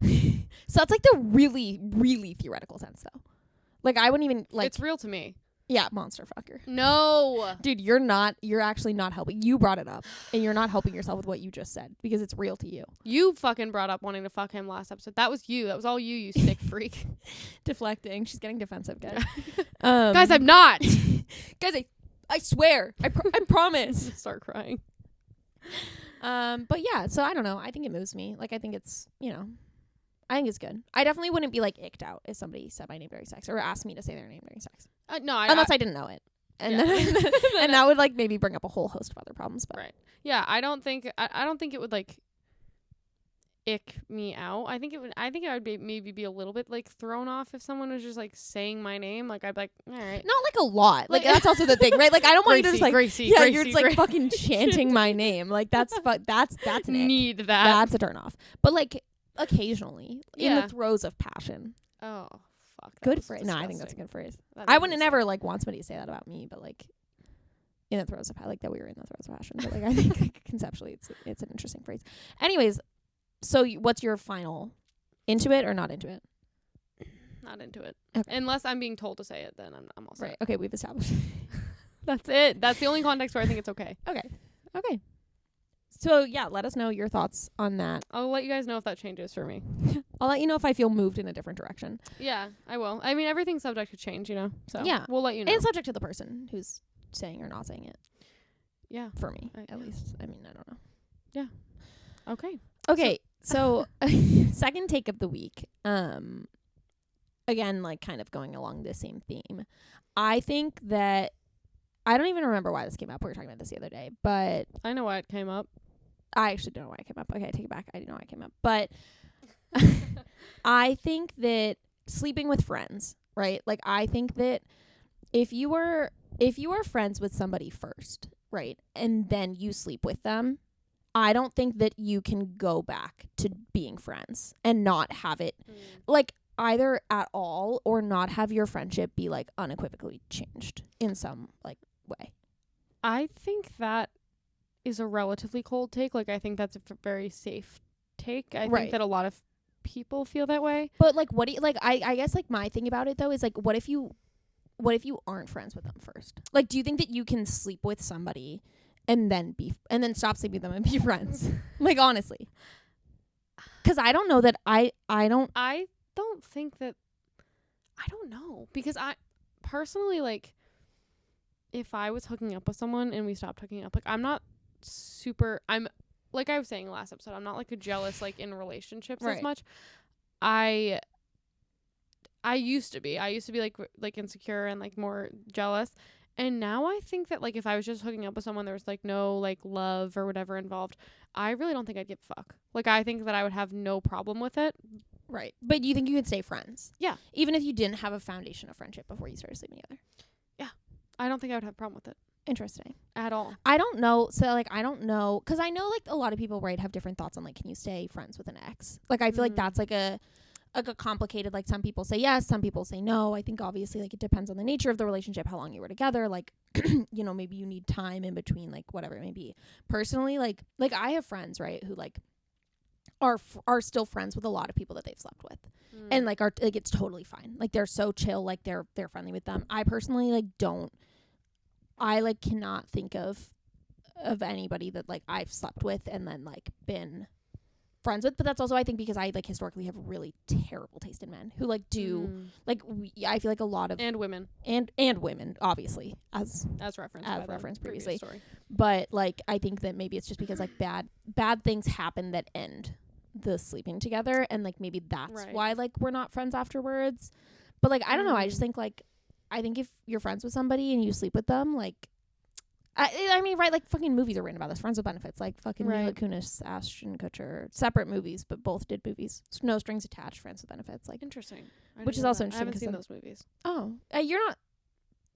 So that's like the really, really theoretical sense though. Like I wouldn't even like. It's real to me. Yeah, monster fucker. No. Dude, you're actually not helping. You brought it up and you're not helping yourself with what you just said because it's real to you. You fucking brought up wanting to fuck him last episode. That was you. That was all you sick freak. Deflecting. She's getting defensive, guys. Guys, I'm not. Guys, I swear. I promise. Start crying. But yeah, so I don't know. I think it moves me. Like I think it's, I think it's good. I definitely wouldn't be like icked out if somebody said my name during sex or asked me to say their name during sex. No, unless I didn't know it, and then and that would like maybe bring up a whole host of other problems. But right, yeah, I don't think it would like ick me out. I think I would maybe be a little bit like thrown off if someone was just like saying my name. Like I'd be like, all right, not like a lot. Like that's also the thing, right? Like I don't want you to just like Gracie, you're just like fucking chanting my name. Like that's an ick. Need that. That's a turn off. But like occasionally in the throes of passion. Oh. Fuck, good phrase. No, I think that's a good phrase. I wouldn't never like want somebody to say that about me, but like in the throes of like that we were in the throes of passion. But like I think like, conceptually it's an interesting phrase. Anyways, so what's your final? Into it or not into it? Not into it. Okay. Unless I'm being told to say it, then I'm all set. Right. Okay, we've established. That's it. That's the only context where I think it's okay. Okay. So yeah, let us know your thoughts on that. I'll let you guys know if that changes for me. I'll let you know if I feel moved in a different direction. Yeah, I will. I mean, everything's subject to change, So yeah, we'll let you know. And subject to the person who's saying or not saying it. Yeah. For me, at least. I mean, I don't know. Yeah. Okay. So second take of the week. Again, like kind of going along the same theme. I think that I don't even remember why this came up. We were talking about this the other day, but I know why it came up. I actually don't know why it came up. Okay, I take it back. I didn't know why it came up. But I think that sleeping with friends, right? Like I think that if you are friends with somebody first, right, and then you sleep with them, I don't think that you can go back to being friends and not have it like either at all or not have your friendship be like unequivocally changed in some like way. I think that is a relatively cold take. Like, I think that's a very safe take. I think that a lot of people feel that way. But like, what do you like? I guess like my thing about it though is like, what if you aren't friends with them first? Like, do you think that you can sleep with somebody and then stop sleeping with them and be friends? Like, honestly, because I don't know that I don't think that. I don't know, because I personally, like, if I was hooking up with someone and we stopped hooking up, like, I'm like I was saying last episode, I'm not like a jealous like in relationships as much. I used to be like insecure and like more jealous, and now I think that like if I was just hooking up with someone, there was like no like love or whatever involved, I really don't think I'd give a fuck. Like, I think that I would have no problem with it. Right. But do you think you could stay friends? Yeah. Even if you didn't have a foundation of friendship before you started sleeping together? Yeah. I don't think I would have a problem with it. Interesting. At all. I don't know. So, like, I don't know. Because I know, like, a lot of people, right, have different thoughts on, like, can you stay friends with an ex? Like, I feel like that's, like, a complicated, like, some people say yes, some people say no. I think, obviously, like, it depends on the nature of the relationship, how long you were together. Like, you know, maybe you need time in between, like, whatever it may be. Personally, like I have friends, right, who, like, are still friends with a lot of people that they've slept with. And, like, it's totally fine. Like, they're so chill. Like, they're friendly with them. I personally, like, I cannot think of anybody that like I've slept with and then like been friends with. But that's also, I think, because I like historically have really terrible taste in men who like do like I feel like a lot of and women and women, obviously, as referenced previously. But like I think that maybe it's just because like bad things happen that end the sleeping together, and like maybe that's why like we're not friends afterwards. But like I don't know, I just think like I think if you're friends with somebody and you sleep with them, like, I mean, right, like, fucking movies are written about this. Friends with Benefits, like, fucking Mila Kunis, Ashton Kutcher, separate movies, but both did movies. No Strings Attached, Friends with Benefits, like. Interesting. Which is also interesting. I haven't seen those movies. Oh. You're not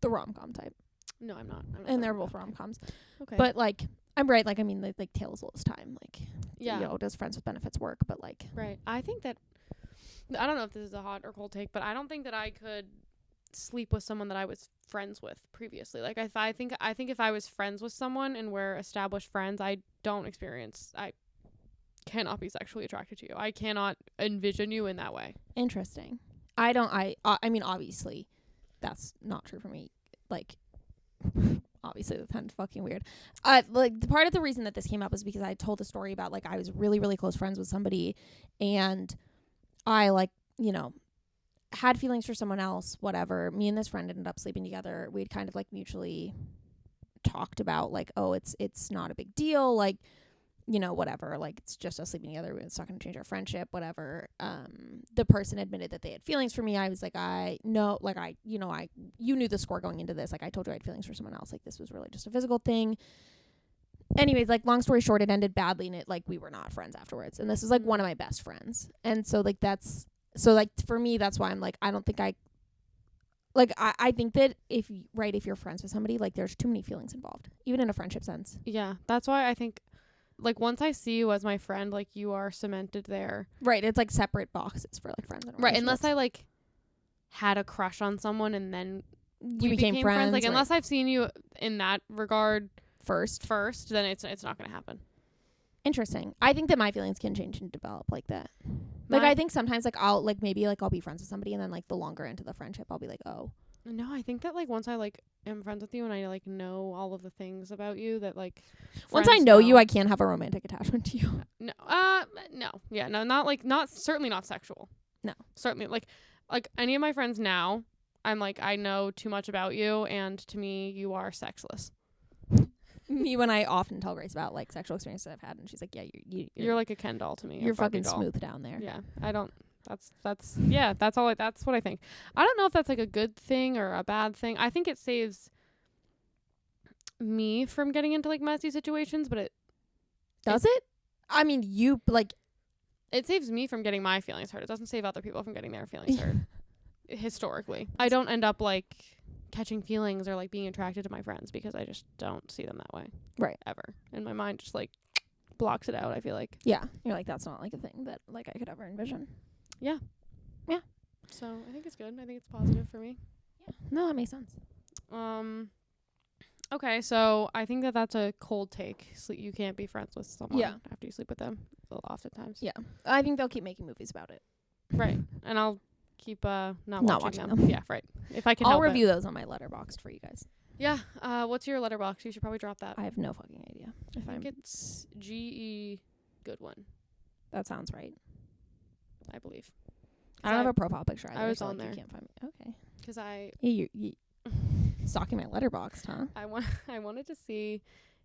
the rom-com type. No, I'm not. And they're both rom-coms. Okay. But, like, I'm right, like, I mean, like Tale as Old as Time, like, yeah. You know, does Friends with Benefits work, but, like. Right. I think that, I don't know if this is a hot or cold take, but I don't think that I could sleep with someone that I was friends with previously. Like, I think if I was friends with someone and we're established friends, I cannot be sexually attracted to you. I cannot envision you in that way. Interesting. I mean, obviously that's not true for me. Like, obviously that's kind of fucking weird. Like, the part of the reason that this came up is because I told a story about like I was really, really close friends with somebody, and I like, you know, had feelings for someone else, whatever. Me and this friend ended up sleeping together. We'd kind of like mutually talked about like, oh, it's not a big deal, like, you know, whatever, like it's just us sleeping together, it's not going to change our friendship, whatever. The person admitted that they had feelings for me. I was like, you knew the score going into this, like I told you I had feelings for someone else, like this was really just a physical thing. Anyways, like long story short, it ended badly, and it like we were not friends afterwards, and this was like one of my best friends. And so like that's so like for me, that's why I'm like, I don't think I think that if you're friends with somebody, like there's too many feelings involved, even in a friendship sense. Yeah, that's why I think like once I see you as my friend, like you are cemented there. Right, it's like separate boxes for like friends and right, unless I like had a crush on someone and then you became friends. Like, unless I've seen you in that regard first, then it's not gonna happen. Interesting. I think that my feelings can change and develop like that. Like, I think sometimes, like, I'll, like, maybe, like, I'll be friends with somebody, and then, like, the longer into the friendship, I'll be like, oh. No, I think that, like, once I, like, am friends with you and I, like, know all of the things about you that, like... Once I know you, I can't have a romantic attachment to you. No. No. Yeah, no, certainly not sexual. No. Certainly, like, any of my friends now, I'm like, I know too much about you, and to me, you are sexless. Me, when I often tell Grace about like sexual experiences that I've had, and she's like, yeah, you're like a Ken doll to me. You're fucking smooth down there. Yeah, I don't. That's yeah. That's all. That's what I think. I don't know if that's like a good thing or a bad thing. I think it saves me from getting into like messy situations, but it does it. I mean, you like it saves me from getting my feelings hurt. It doesn't save other people from getting their feelings hurt. historically. I don't end up like catching feelings or like being attracted to my friends because I just don't see them that way. Right. Ever. And my mind just like blocks it out, I feel like. Yeah. You're like, that's not like a thing that like I could ever envision. Yeah. Yeah. So I think it's good. I think it's positive for me. Yeah. No, that makes sense. Okay, so I think that that's a cold take. You can't be friends with someone after you sleep with them oftentimes. Yeah. I think they'll keep making movies about it. Right. And I'll keep not watching them. Yeah, right. If I can I'll help review those on my Letterboxd for you guys. Yeah. What's your letterbox? You should probably drop that. I have no fucking idea. I think it's GE Goodwin. That sounds right. I believe. I don't have a profile picture either. I was so on like there. You can't find me. Okay. Because I... You stalking my Letterboxd, huh? I wanted to see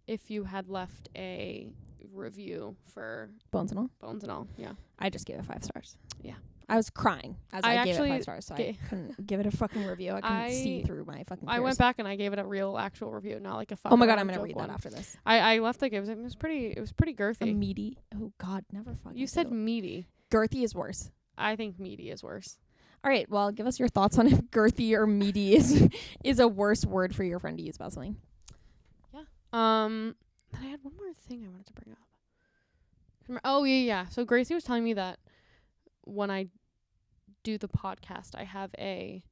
if you had left a review for Bones and All. Bones and All, yeah. I just gave it 5 stars. Yeah. I was crying as I gave it 5 stars, so I couldn't give it a fucking review. I couldn't see through my fucking tears. I went back and I gave it a real actual review, not like a fucking Oh my god, I'm gonna read that after this. I left like it was pretty girthy. Meaty. Oh god, never fucking. You said meaty. Girthy is worse. I think meaty is worse. All right, well, give us your thoughts on if girthy or meaty is a worse word for your friend to use about something. Yeah. Then I had one more thing I wanted to bring up. Oh yeah. So Gracie was telling me that when I do the podcast, I have a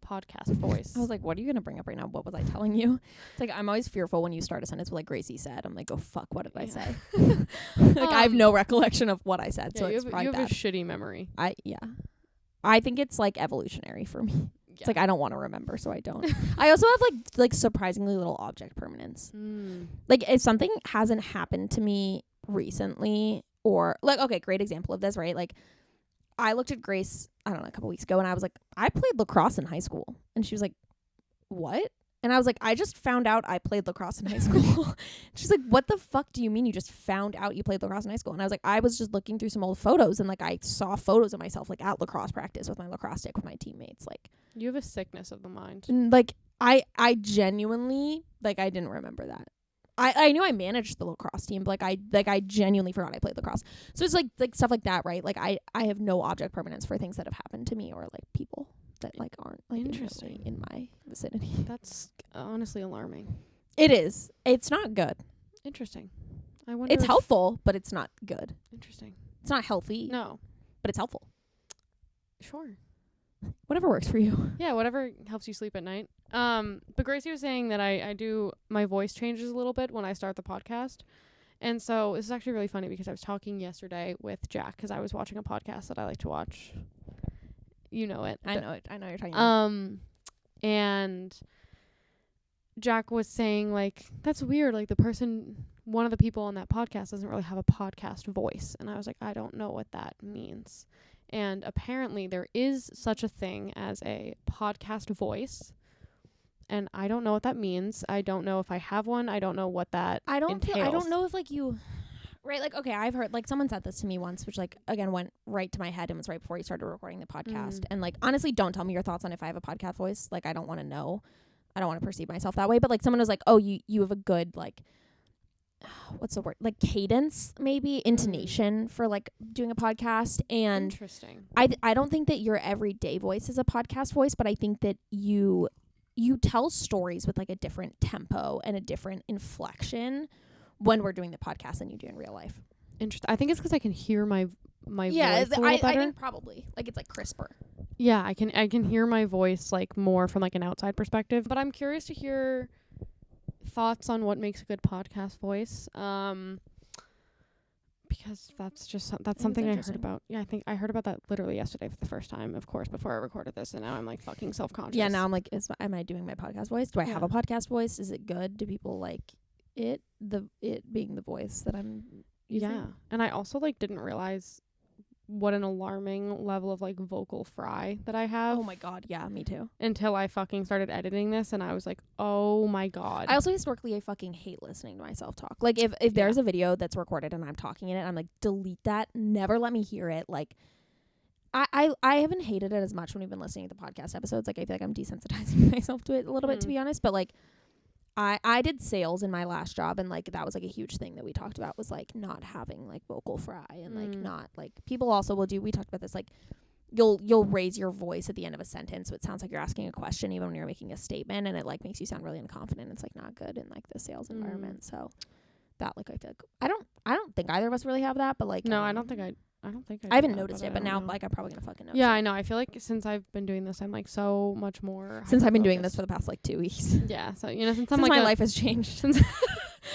podcast voice. I was like, what are you gonna bring up right now? What was I telling you? It's like I'm always fearful when you start a sentence with like Gracie said. I'm like, oh fuck, what did I say? Like I have no recollection of what I said, so it's probably you have bad. a shitty memory. I think it's like evolutionary for me. Yeah. It's like I don't want to remember, so I don't. I also have like surprisingly little object permanence. Like if something hasn't happened to me recently, or like okay, great example of this, right? Like I looked at Grace, I don't know, a couple weeks ago, and I was like, I played lacrosse in high school, and she was like, what? And I was like, I just found out I played lacrosse in high school. She's like, what the fuck do you mean you just found out you played lacrosse in high school? And I was like, I was just looking through some old photos and like I saw photos of myself like at lacrosse practice with my lacrosse stick with my teammates. Like you have a sickness of the mind. And like I genuinely like I didn't remember that. I knew I managed the lacrosse team, but I genuinely forgot I played lacrosse. So it's like stuff like that, right? Like I have no object permanence for things that have happened to me or like people that like aren't like interesting in my vicinity. That's honestly alarming. It is. It's not good. Interesting. I wonder. It's helpful, but it's not good. Interesting. It's not healthy. No, but it's helpful. Sure. Whatever works for you. Yeah, whatever helps you sleep at night. But Gracie was saying that I do my voice changes a little bit when I start the podcast. And so this is actually really funny because I was talking yesterday with Jack because I was watching a podcast that I like to watch. You know it. I know you're talking about. And Jack was saying like that's weird, like one of the people on that podcast doesn't really have a podcast voice. And I was like, I don't know what that means. And apparently there is such a thing as a podcast voice. And I don't know what that means. I don't know if I have one. I don't know what that entails. I don't know if like you right, like okay, I've heard like someone said this to me once, which like again went right to my head and was right before you started recording the podcast. And like honestly, don't tell me your thoughts on if I have a podcast voice. Like I don't want to know. I don't want to perceive myself that way. But like someone was like, oh, you have a good like what's the word? Like cadence, maybe intonation for like doing a podcast. And interesting. I don't think that your everyday voice is a podcast voice, but I think that you tell stories with like a different tempo and a different inflection when we're doing the podcast than you do in real life. Interesting. I think it's because I can hear my voice a little better. I think probably like it's like crisper. Yeah, I can hear my voice like more from like an outside perspective. But I'm curious to hear thoughts on what makes a good podcast voice. Because that's something I heard about. Yeah, I think I heard about that literally yesterday for the first time, of course, before I recorded this, and now I'm like fucking self-conscious. Yeah, now I'm like, am I doing my podcast voice? Do I have a podcast voice? Is it good? Do people like it being the voice that I'm using? Yeah. And I also like didn't realize what an alarming level of like vocal fry that I have. Oh my god, yeah, me too. Until I fucking started editing this and I was like, oh my god. I also historically I fucking hate listening to myself talk. Like if there's a video that's recorded and I'm talking in it, I'm like, delete that. Never let me hear it. Like I haven't hated it as much when we've been listening to the podcast episodes. Like I feel like I'm desensitizing myself to it a little bit, to be honest. But like I did sales in my last job, and like that was like a huge thing that we talked about was like not having like vocal fry and like not like people also will do, we talked about this, like you'll raise your voice at the end of a sentence, so it sounds like you're asking a question even when you're making a statement, and it like makes you sound really unconfident. It's like not good in like the sales environment. So that like I feel like I don't think either of us really have that, but like no, I don't think I haven't do that, noticed it, but now like I'm probably gonna fucking notice yeah, it. I know. I feel like since I've been doing this, I'm like so much more Since I've been doing this hyper-focused. for the past like 2 weeks. Yeah, so you know, since Since I'm like my life has changed.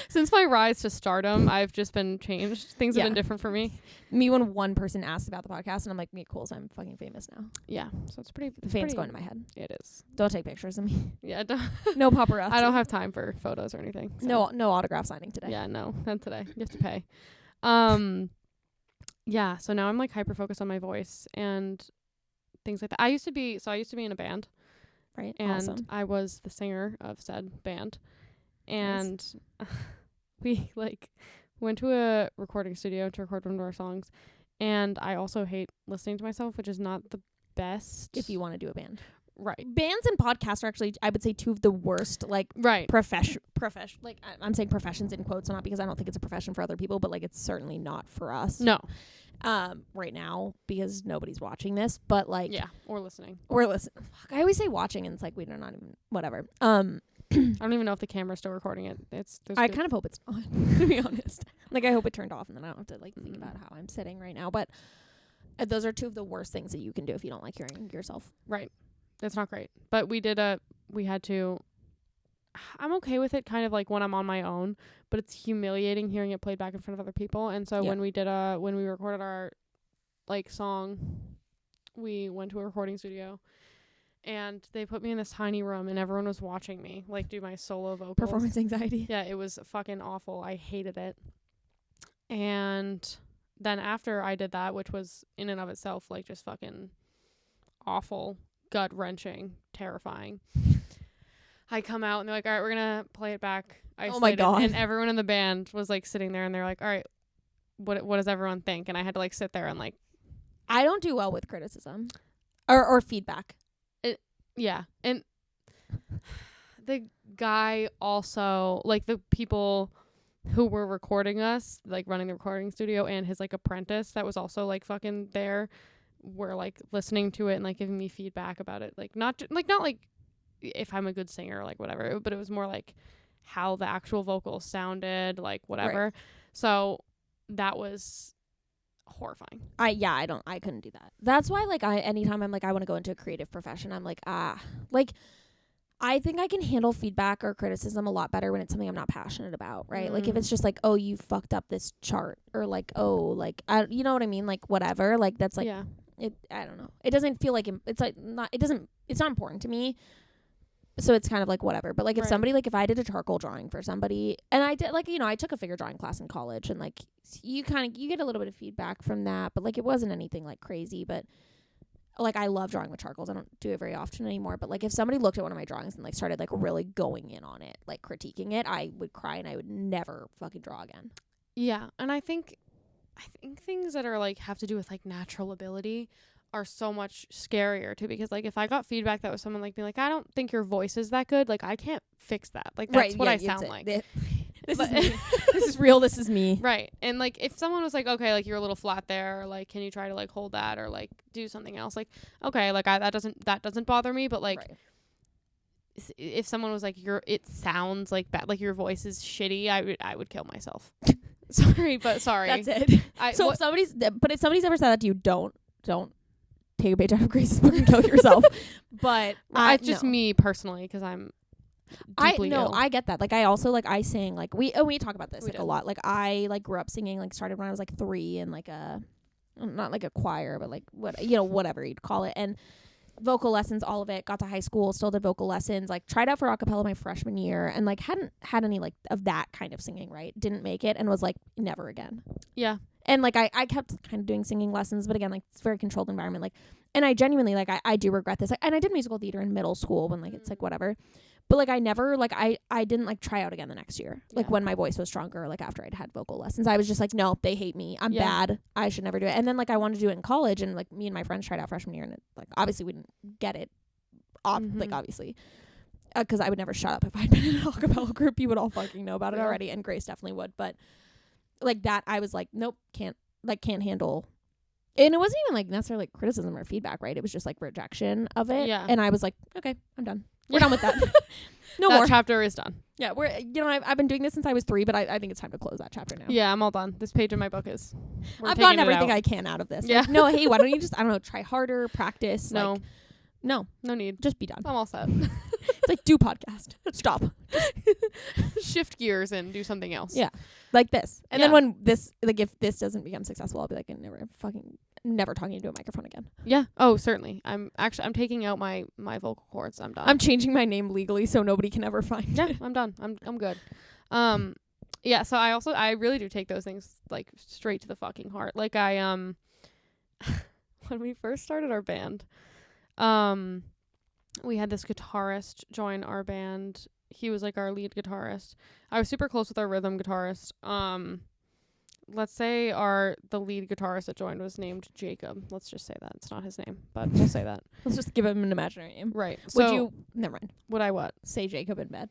since my rise to stardom, I've just been changed. Things have Yeah. been different for me. Me when one person asked about the podcast, and I'm like, me cool, so I'm fucking famous now. Yeah, so it's pretty. The fame's going to my head. It is. Don't take pictures of me. Yeah, No paparazzi. I don't have time for photos or anything. So. No autograph signing today. Yeah, no, not today. You have to pay. Yeah, so now I'm like hyper focused on my voice and things like that. I used to be in a band, Right. and Awesome. I was the singer of said band, and we like went to a recording studio to record one of our songs, and I also hate listening to myself, which is not the best. If you want to do a band. Right. Bands and podcasts are actually, I would say, two of the worst, like, Right. profession. Like, I'm saying professions in quotes, not because I don't think it's a profession for other people, but, like, it's certainly not for us. No. Right now, because nobody's watching this, but, like. Yeah, or listening. Or listen. Fuck, I always say watching, and it's like, we're not even, whatever. I don't even know if the camera's still recording it. I kind of hope it's not, to be honest. Like, I hope it turned off, and then I don't have to, like, think about how I'm sitting right now. But those are two of the worst things that you can do if you don't like hearing yourself. Right. It's not great. But I'm okay with it kind of like when I'm on my own, but it's humiliating hearing it played back in front of other people. And so when we recorded our like song, we went to a recording studio and they put me in this tiny room and everyone was watching me like do my solo vocals. Performance anxiety. Yeah, it was fucking awful. I hated it. And then after I did that, which was in and of itself like just fucking awful, gut-wrenching, terrifying, I come out and they're like, all right, we're gonna play it back. Oh my God. And everyone in the band was like sitting there and they're like, all right, what does everyone think? And I had to like sit there and like, I don't do well with criticism or feedback. yeah. And the guy also, like the people who were recording us, like running the recording studio, and his like apprentice that was also like fucking there, were like listening to it and like giving me feedback about it, like not like if I'm a good singer or like whatever, but it was more like how the actual vocals sounded, like whatever. Right. So that was horrifying. I couldn't do that. That's why like anytime I'm like I want to go into a creative profession, I'm like like I think I can handle feedback or criticism a lot better when it's something I'm not passionate about, right? Like if it's just like, oh, you fucked up this chart, or like, oh, like you know what I mean, like whatever, like that's like I don't know. It doesn't feel like it's like not. It's not important to me. So it's kind of like whatever. But like if somebody, like if I did a charcoal drawing for somebody, and I did like, you know, I took a figure drawing class in college, and like you get a little bit of feedback from that, but like it wasn't anything like crazy. But like I love drawing with charcoals. I don't do it very often anymore. But like if somebody looked at one of my drawings and like started like really going in on it, like critiquing it, I would cry and I would never fucking draw again. Yeah, and I think things that are like have to do with like natural ability are so much scarier too, because like if I got feedback that was someone like being like, I don't think your voice is that good, like I can't fix that, like that's what I sound like. This is me. This is real, this is me. Right. And like if someone was like, okay, like you're a little flat there, or like can you try to like hold that or like do something else, like okay, like that doesn't bother me, but like if someone was like it sounds like bad, like your voice is shitty, I would kill myself. Sorry. That's it. If somebody's ever said that to you, don't take a page out of Grace's book and kill yourself. But it's just me personally, because I'm deeply ill. I get that. Like I also like I sing, like we talk about this like a lot. Like I like grew up singing, like started when I was like 3 in like not like a choir, but like whatever you'd call it, and vocal lessons, all of it. Got to high school, still did vocal lessons, like tried out for a cappella my freshman year, and like hadn't had any like of that kind of singing, right? Didn't make it, and was like never again. Yeah. And like I kept kind of doing singing lessons, but again, like it's a very controlled environment, like, and I genuinely like I do regret this, like, and I did musical theater in middle school when like it's like whatever, but like I never like I didn't like try out again the next year, like when my voice was stronger, like after I'd had vocal lessons. I was just like, no, they hate me, I'm bad, I should never do it. And then like I wanted to do it in college, and like me and my friends tried out freshman year, and it, like obviously we didn't get it like obviously because I would never shut up if I'd been in an a cappella group. You would all fucking know about it already, and Grace definitely would, but like that I was like, nope, can't handle And it wasn't even like necessarily like criticism or feedback, right? It was just like rejection of it. Yeah. And I was like, okay, I'm done. We're done with that. No that more. chapter is done. Yeah, I've been doing this since I was 3, but I think it's time to close that chapter now. Yeah, I'm all done. This page in my book is. I've gotten everything I can out of this. Yeah. Like, no, hey, why don't you just, I don't know, try harder, practice. No. Like, no, No need. just be done. I'm all set. It's like, do podcast. Stop. Shift gears and do something else. Yeah. Like this. And Yeah. then when this, like, if this doesn't become successful, I'll be like, never talking into a microphone again. Yeah. Oh, certainly. I'm taking out my vocal cords. I'm done. I'm changing my name legally so nobody can ever find Yeah, it. I'm done. I'm good. Yeah, so I really do take those things like straight to the fucking heart. Like I when we first started our band, we had this guitarist join our band. He was like our lead guitarist. I was super close with our rhythm guitarist. Let's say the lead guitarist that joined was named Jacob. Let's just say that. It's not his name, but we'll say that. Let's just give him an imaginary name. Right. Would So you, never mind, would I what? say Jacob in bed?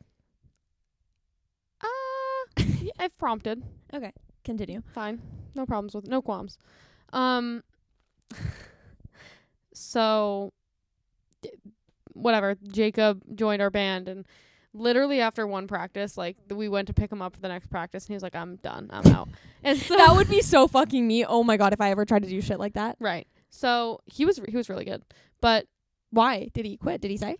Yeah, I've prompted. Okay, continue. Fine. No problems with no qualms. So whatever, Jacob joined our band, and literally after one practice, like we went to pick him up for the next practice, and he was like, I'm done, I'm out. And so That would be so fucking me. Oh my god, if I ever tried to do shit like that. right. So he was really good, but Why? Did he quit? Did he say?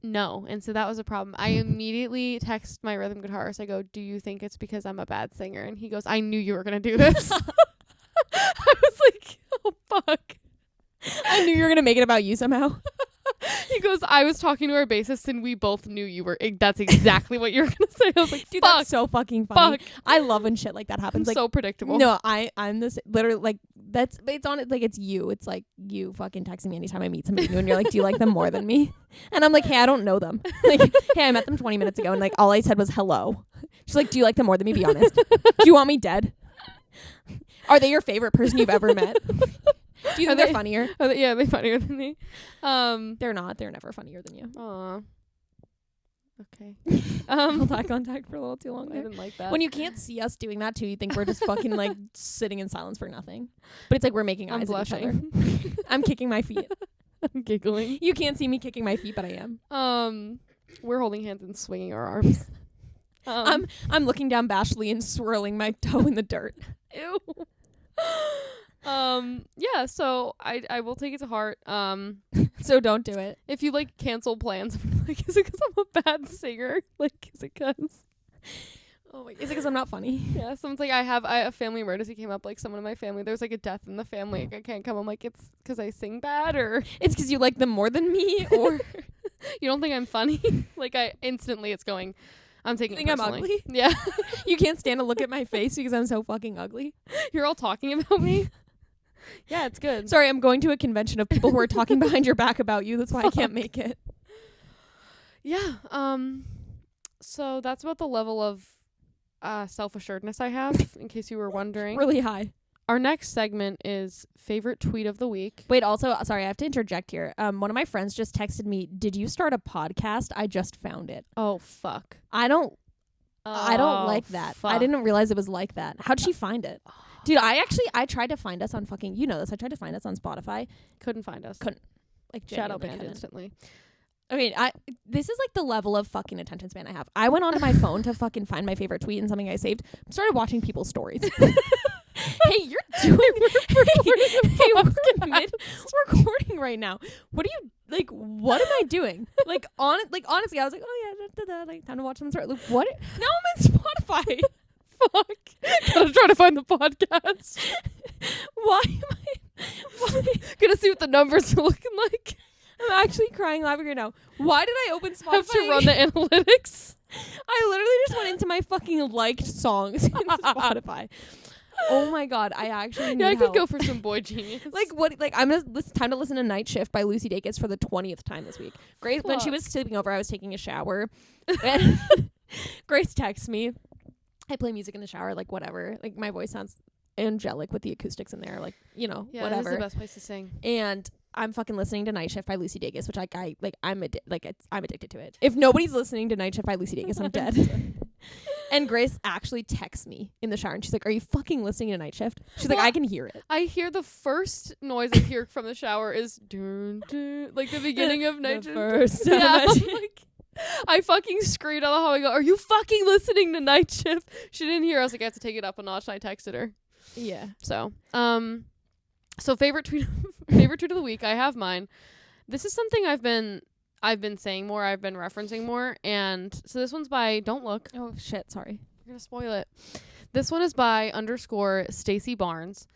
no. And so that was a problem. I immediately text my rhythm guitarist. I go, do you think it's because I'm a bad singer? And he goes, I knew you were going to do this. I was like, oh, fuck. I knew you were going to make it about you somehow. He goes, I was talking to our bassist and we both knew you were, that's exactly what you were going to say. I was like, Dude, fuck, that's so fucking funny. fuck. I love when shit like that happens. Like, so predictable. no, I'm this literally like it's on it like it's you. It's like you fucking texting me anytime I meet somebody new and you're like, do you like them more than me? And I'm like, hey, I don't know them. Like, hey, I met them 20 minutes ago and like all I said was hello. She's like, do you like them more than me? Be honest. Do you want me dead? Are they your favorite person you've ever met? Do you think they're funnier? Yeah, they're funnier than me. They're not. They're never funnier than you. Aw. Okay. Held eye contact for a little too long I there. didn't like that. When you can't see us doing that too, you think we're just fucking like sitting in silence for nothing. But it's like we're making I'm eyes at each other. blushing. I'm kicking my feet. I'm giggling. You can't see me kicking my feet, but I am. We're holding hands and swinging our arms. I'm looking down bashfully and swirling my toe in the dirt. Ew. Yeah, so I will take it to heart. So don't do it. If you like cancel plans, like, is it because I'm a bad singer? Like, is it because? Oh my! Is it because I'm not funny? Yeah, someone's like, a family emergency came up. Like, someone in my family, there's like a death in the family. Like, I can't come. I'm like, it's because I sing bad, or It's because you like them more than me, or you don't think I'm funny? Like, it's going. I'm taking think it I'm personally. ugly. Yeah. You can't stand to look at my face because I'm so fucking ugly. You're all talking about me. Yeah, it's good. Sorry, I'm going to a convention of people who are talking behind your back about you. That's why I can't make it. Yeah. So that's about the level of self-assuredness I have, in case you were wondering. Really high. Our next segment is favorite tweet of the week. Wait, also, sorry, I have to interject here. One of my friends just texted me, "Did you start a podcast? I just found it." Oh, fuck. I don't like that. Fuck. I didn't realize it was like that. How'd she find it? Dude, I tried to find us on fucking, you know this. I tried to find us on Spotify. Couldn't find us. Like, Shadow genuinely banned couldn't. instantly. Okay, this is like the level of fucking attention span I have. I went onto my phone to fucking find my favorite tweet and something I saved. Started watching people's stories. Hey, you're doing we're mid-recording right now. What are you, like, what am I doing? Like, honestly, I was like, oh yeah, like, time to watch them start. Like, what? Now I'm in Spotify. Fuck. Gotta try to find the podcast. Why am I? Gonna see what the numbers are looking like. I'm actually crying laughing right now. Why did I open Spotify? Have to run the analytics. I literally just went into my fucking liked songs in Spotify. Oh my god, I actually need I help. could go for some Boy Genius. Like what? Like I'm gonna time to listen to Night Shift by Lucy Dacus for the 20th time this week. Grace, when she was sleeping over, I was taking a shower, and Grace texts me. I play music in the shower, like whatever. Like my voice sounds angelic with the acoustics in there, like yeah, whatever. That's the best place to sing. And I'm fucking listening to Night Shift by Lucy Dacus, which I'm addicted to it. If nobody's listening to Night Shift by Lucy Dacus, I'm dead. And Grace actually texts me in the shower and she's like, are you fucking listening to Night Shift? She's like, I can hear it. I hear the first noise I hear from the shower is dun, dun, like the beginning of Night Shift. First. Yeah, like, I fucking screamed out the hall. I go, are you fucking listening to Night Shift? She didn't hear. I was like, I have to take it up a notch. And I texted her. Yeah. So, so favorite tweet of the week. I have mine. This is something I've been saying more. I've been referencing more. And so this one's by Don't Look. Oh shit. Sorry. You're gonna spoil it. This one is by _Stacy Barnes.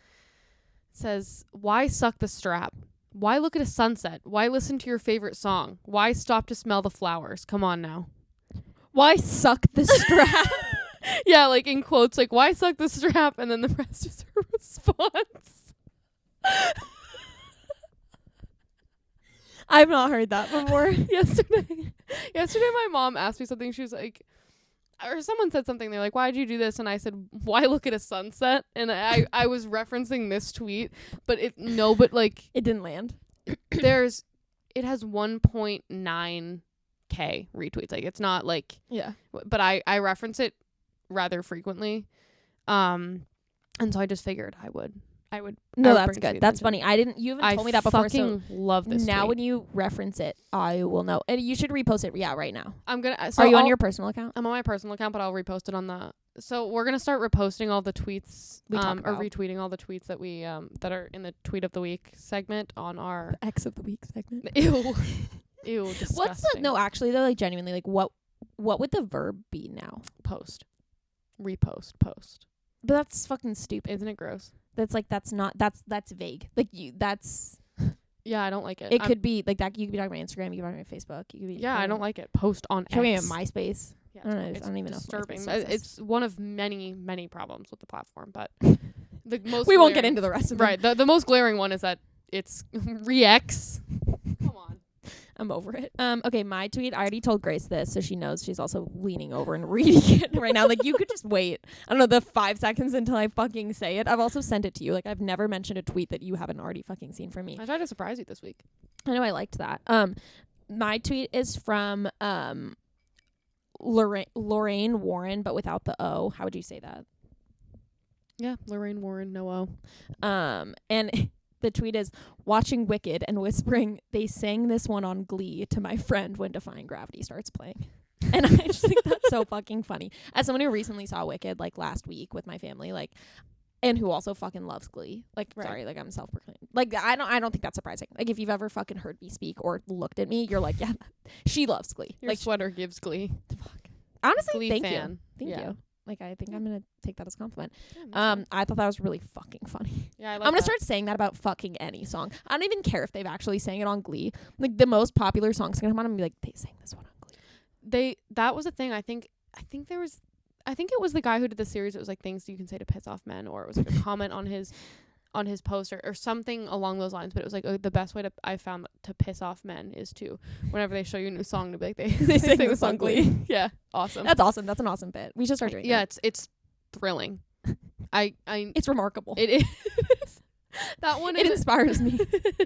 It says, why suck the strap? Why look at a sunset? Why listen to your favorite song? Why stop to smell the flowers? Come on now. Why suck the strap? Yeah, like in quotes, like, why suck the strap? And then the rest is her response. I've not heard that before. Yesterday my mom asked me something. She was like, or someone said something. They're like, why'd you do this? And I said, why look at a sunset? And I was referencing this tweet, but it didn't land. it has 1.9K retweets. Like, it's not like, Yeah. but I reference it rather frequently. And so I just figured I would. No, that's good. That's funny. You haven't told me that before. So love this now tweet. when you reference it, I will know. And you should repost it. Yeah, right now. I'm gonna. Are you on your personal account? I'm on my personal account, but I'll repost it on the. So we're gonna start reposting all the tweets, we talk or about. retweeting all the tweets that we that are in the tweet of the week segment on our The X of the week segment. Ew, disgusting. What's the no? Actually, though, like genuinely, like what would the verb be now? Post, repost, post. But that's fucking stupid. Isn't it gross? That's vague. Like that's. Yeah, I don't like it. It could be like that. You could be talking about Instagram. You could be talking about Facebook. You could be. Yeah, I don't like it. Post on Talking X. about MySpace. Yeah, I don't know. it's I don't even know. disturbing. If MySpace still exists. It's one of many problems with the platform, but the most. We won't get into the rest of it. Right. The most glaring one is that it's re-X. Come on. I'm over it. Okay, my tweet. I already told Grace this, so she knows. She's also leaning over and reading it right now. Like, you could just wait. I don't know, the 5 seconds until I fucking say it. I've also sent it to you. Like, I've never mentioned a tweet that you haven't already fucking seen from me. I tried to surprise you this week. I know I liked that. My tweet is from Lorraine Warren, but without the O. How would you say that? Yeah, Lorraine Warren, no O. And the tweet is, watching Wicked and whispering, they sang this one on Glee to my friend when Defying Gravity starts playing. And I just think that's so fucking funny. As someone who recently saw Wicked, like, last week with my family, like, and who also fucking loves Glee. Like, right. Sorry, like, I'm self-proclaimed. Like, I don't think that's surprising. Like, if you've ever fucking heard me speak or looked at me, you're like, yeah, she loves Glee. Your like, sweater gives Glee. Fuck. Honestly, Glee thank fan. you. Thank you. Like, I think I'm gonna take that as a compliment. Yeah, I thought that was really fucking funny. Yeah, I like I'm gonna that. start saying that about fucking any song. I don't even care if they've actually sang it on Glee. Like, the most popular song's gonna come on and be like, they sang this one on Glee. That was a thing. I think it was the guy who did the series. It was like things you can say to piss off men, or it was like a comment on his post or something along those lines. But it was like the best way I found to piss off men is to, whenever they show you a new song, to be like they sing this on Glee. Yeah, awesome. That's awesome. That's an awesome bit. We should start doing that. Yeah, it's thrilling. It's remarkable. It is. That one. It inspires me.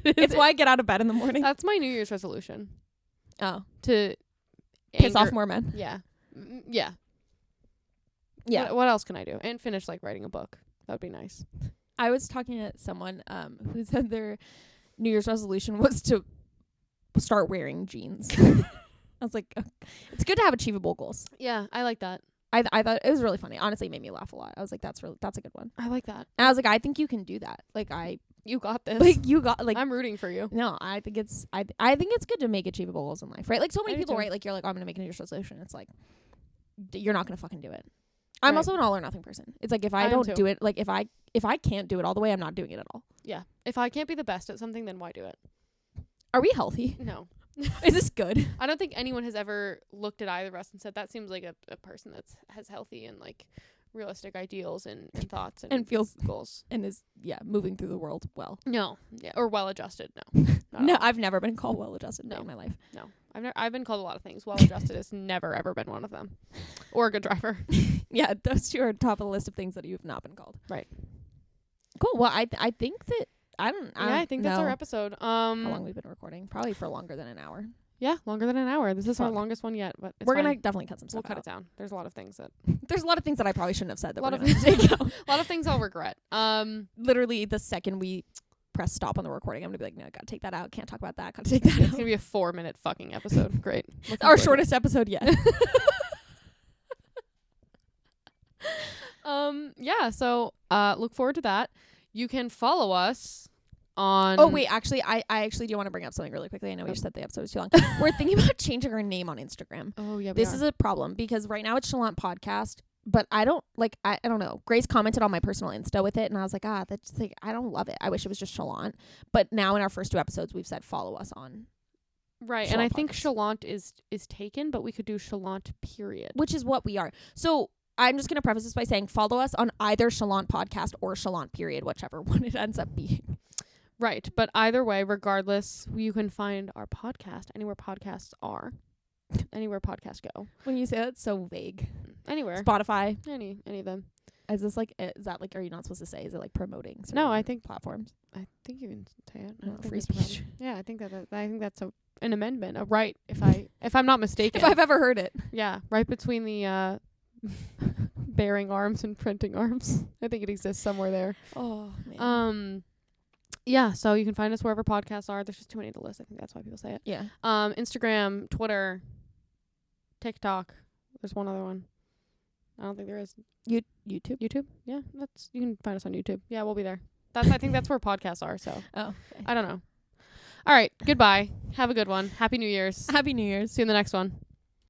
It's why I get out of bed in the morning. That's my New Year's resolution. Oh, to piss off more men. Yeah, yeah. Yeah. What else can I do? And finish like writing a book. That would be nice. I was talking to someone who said their New Year's resolution was to start wearing jeans. I was like, it's good to have achievable goals. Yeah, I like that. I thought it was really funny. Honestly, it made me laugh a lot. I was like, that's a good one. I like that. And I was like, I think you can do that. Like, you got this. Like, you got, like, I'm rooting for you. No, I think it's good to make achievable goals in life, right? Like, so many people, too. right? Like, you're like, oh, I'm gonna make a New Year's resolution. It's like, you're not gonna fucking do it. I'm also an all or nothing person. It's like, if I don't do it, like, if I can't do it all the way, I'm not doing it at all. Yeah. If I can't be the best at something, then why do it? Are we healthy? No. Is this good? I don't think anyone has ever looked at either of us and said that seems like a person has healthy and like realistic ideals and thoughts and feels goals and is moving through the world well. No. Yeah. Or well adjusted. No. No, I've never been called well adjusted in my life. No. I've been called a lot of things. Well adjusted has never ever been one of them. Or a good driver. Yeah, those two are top of the list of things that you've not been called. Right. Cool. Well, I think that I think that's our episode. How long we've been recording? Probably for longer than an hour. Yeah, longer than an hour. This is our Fuck. longest one yet, but it's We're fine. gonna definitely cut some We'll stuff cut out. it down. There's a lot of things that There's a lot of things that I probably shouldn't have said that a lot we're of gonna take out. a lot of things I'll regret. Literally the second we press stop on the recording, I'm gonna be like, no, gotta take that out. Can't talk about that. Gotta take that It's out. gonna be a 4-minute fucking episode. Great. Looking Our forward to it. shortest episode yet. Yeah, so look forward to that. You can follow us on Oh wait, actually, I actually do want to bring up something really quickly. I know we just said the episode was too long. We're thinking about changing our name on Instagram. Oh yeah, This is a problem because right now it's Chalant Podcast, but I don't know. Grace commented on my personal Insta with it, and I was like, that's like I don't love it. I wish it was just Chalant. But now in our first 2 episodes, we've said follow us on, right, and I think Chalant chalant is taken, but we could do chalant period. which is what we are. So I'm just gonna preface this by saying follow us on either Chalant Podcast or Chalant period, whichever one it ends up being. Right, but either way, regardless, you can find our podcast anywhere podcasts are, anywhere podcasts go, When you say that, it's so vague. anywhere, Spotify. any of them. Is this like? Is that like? Are you not supposed to say? Is it like promoting? No, I certain think- platforms. I think you can say it. I Oh, don't think free that's a problem. speech. Yeah, I think that's an amendment, a right. If I'm not mistaken. If I've ever heard it. Yeah, right between the bearing arms and printing arms. I think it exists somewhere there. Oh man. Yeah, so you can find us wherever podcasts are. There's just too many to list. I think that's why people say it. Yeah. Instagram, Twitter, TikTok. There's one other one. I don't think there is. YouTube. YouTube? Yeah, you can find us on YouTube. Yeah, we'll be there. I think that's where podcasts are, so Oh. Okay. I don't know. All right, goodbye. Have a good one. Happy New Year's. Happy New Year's. See you in the next one.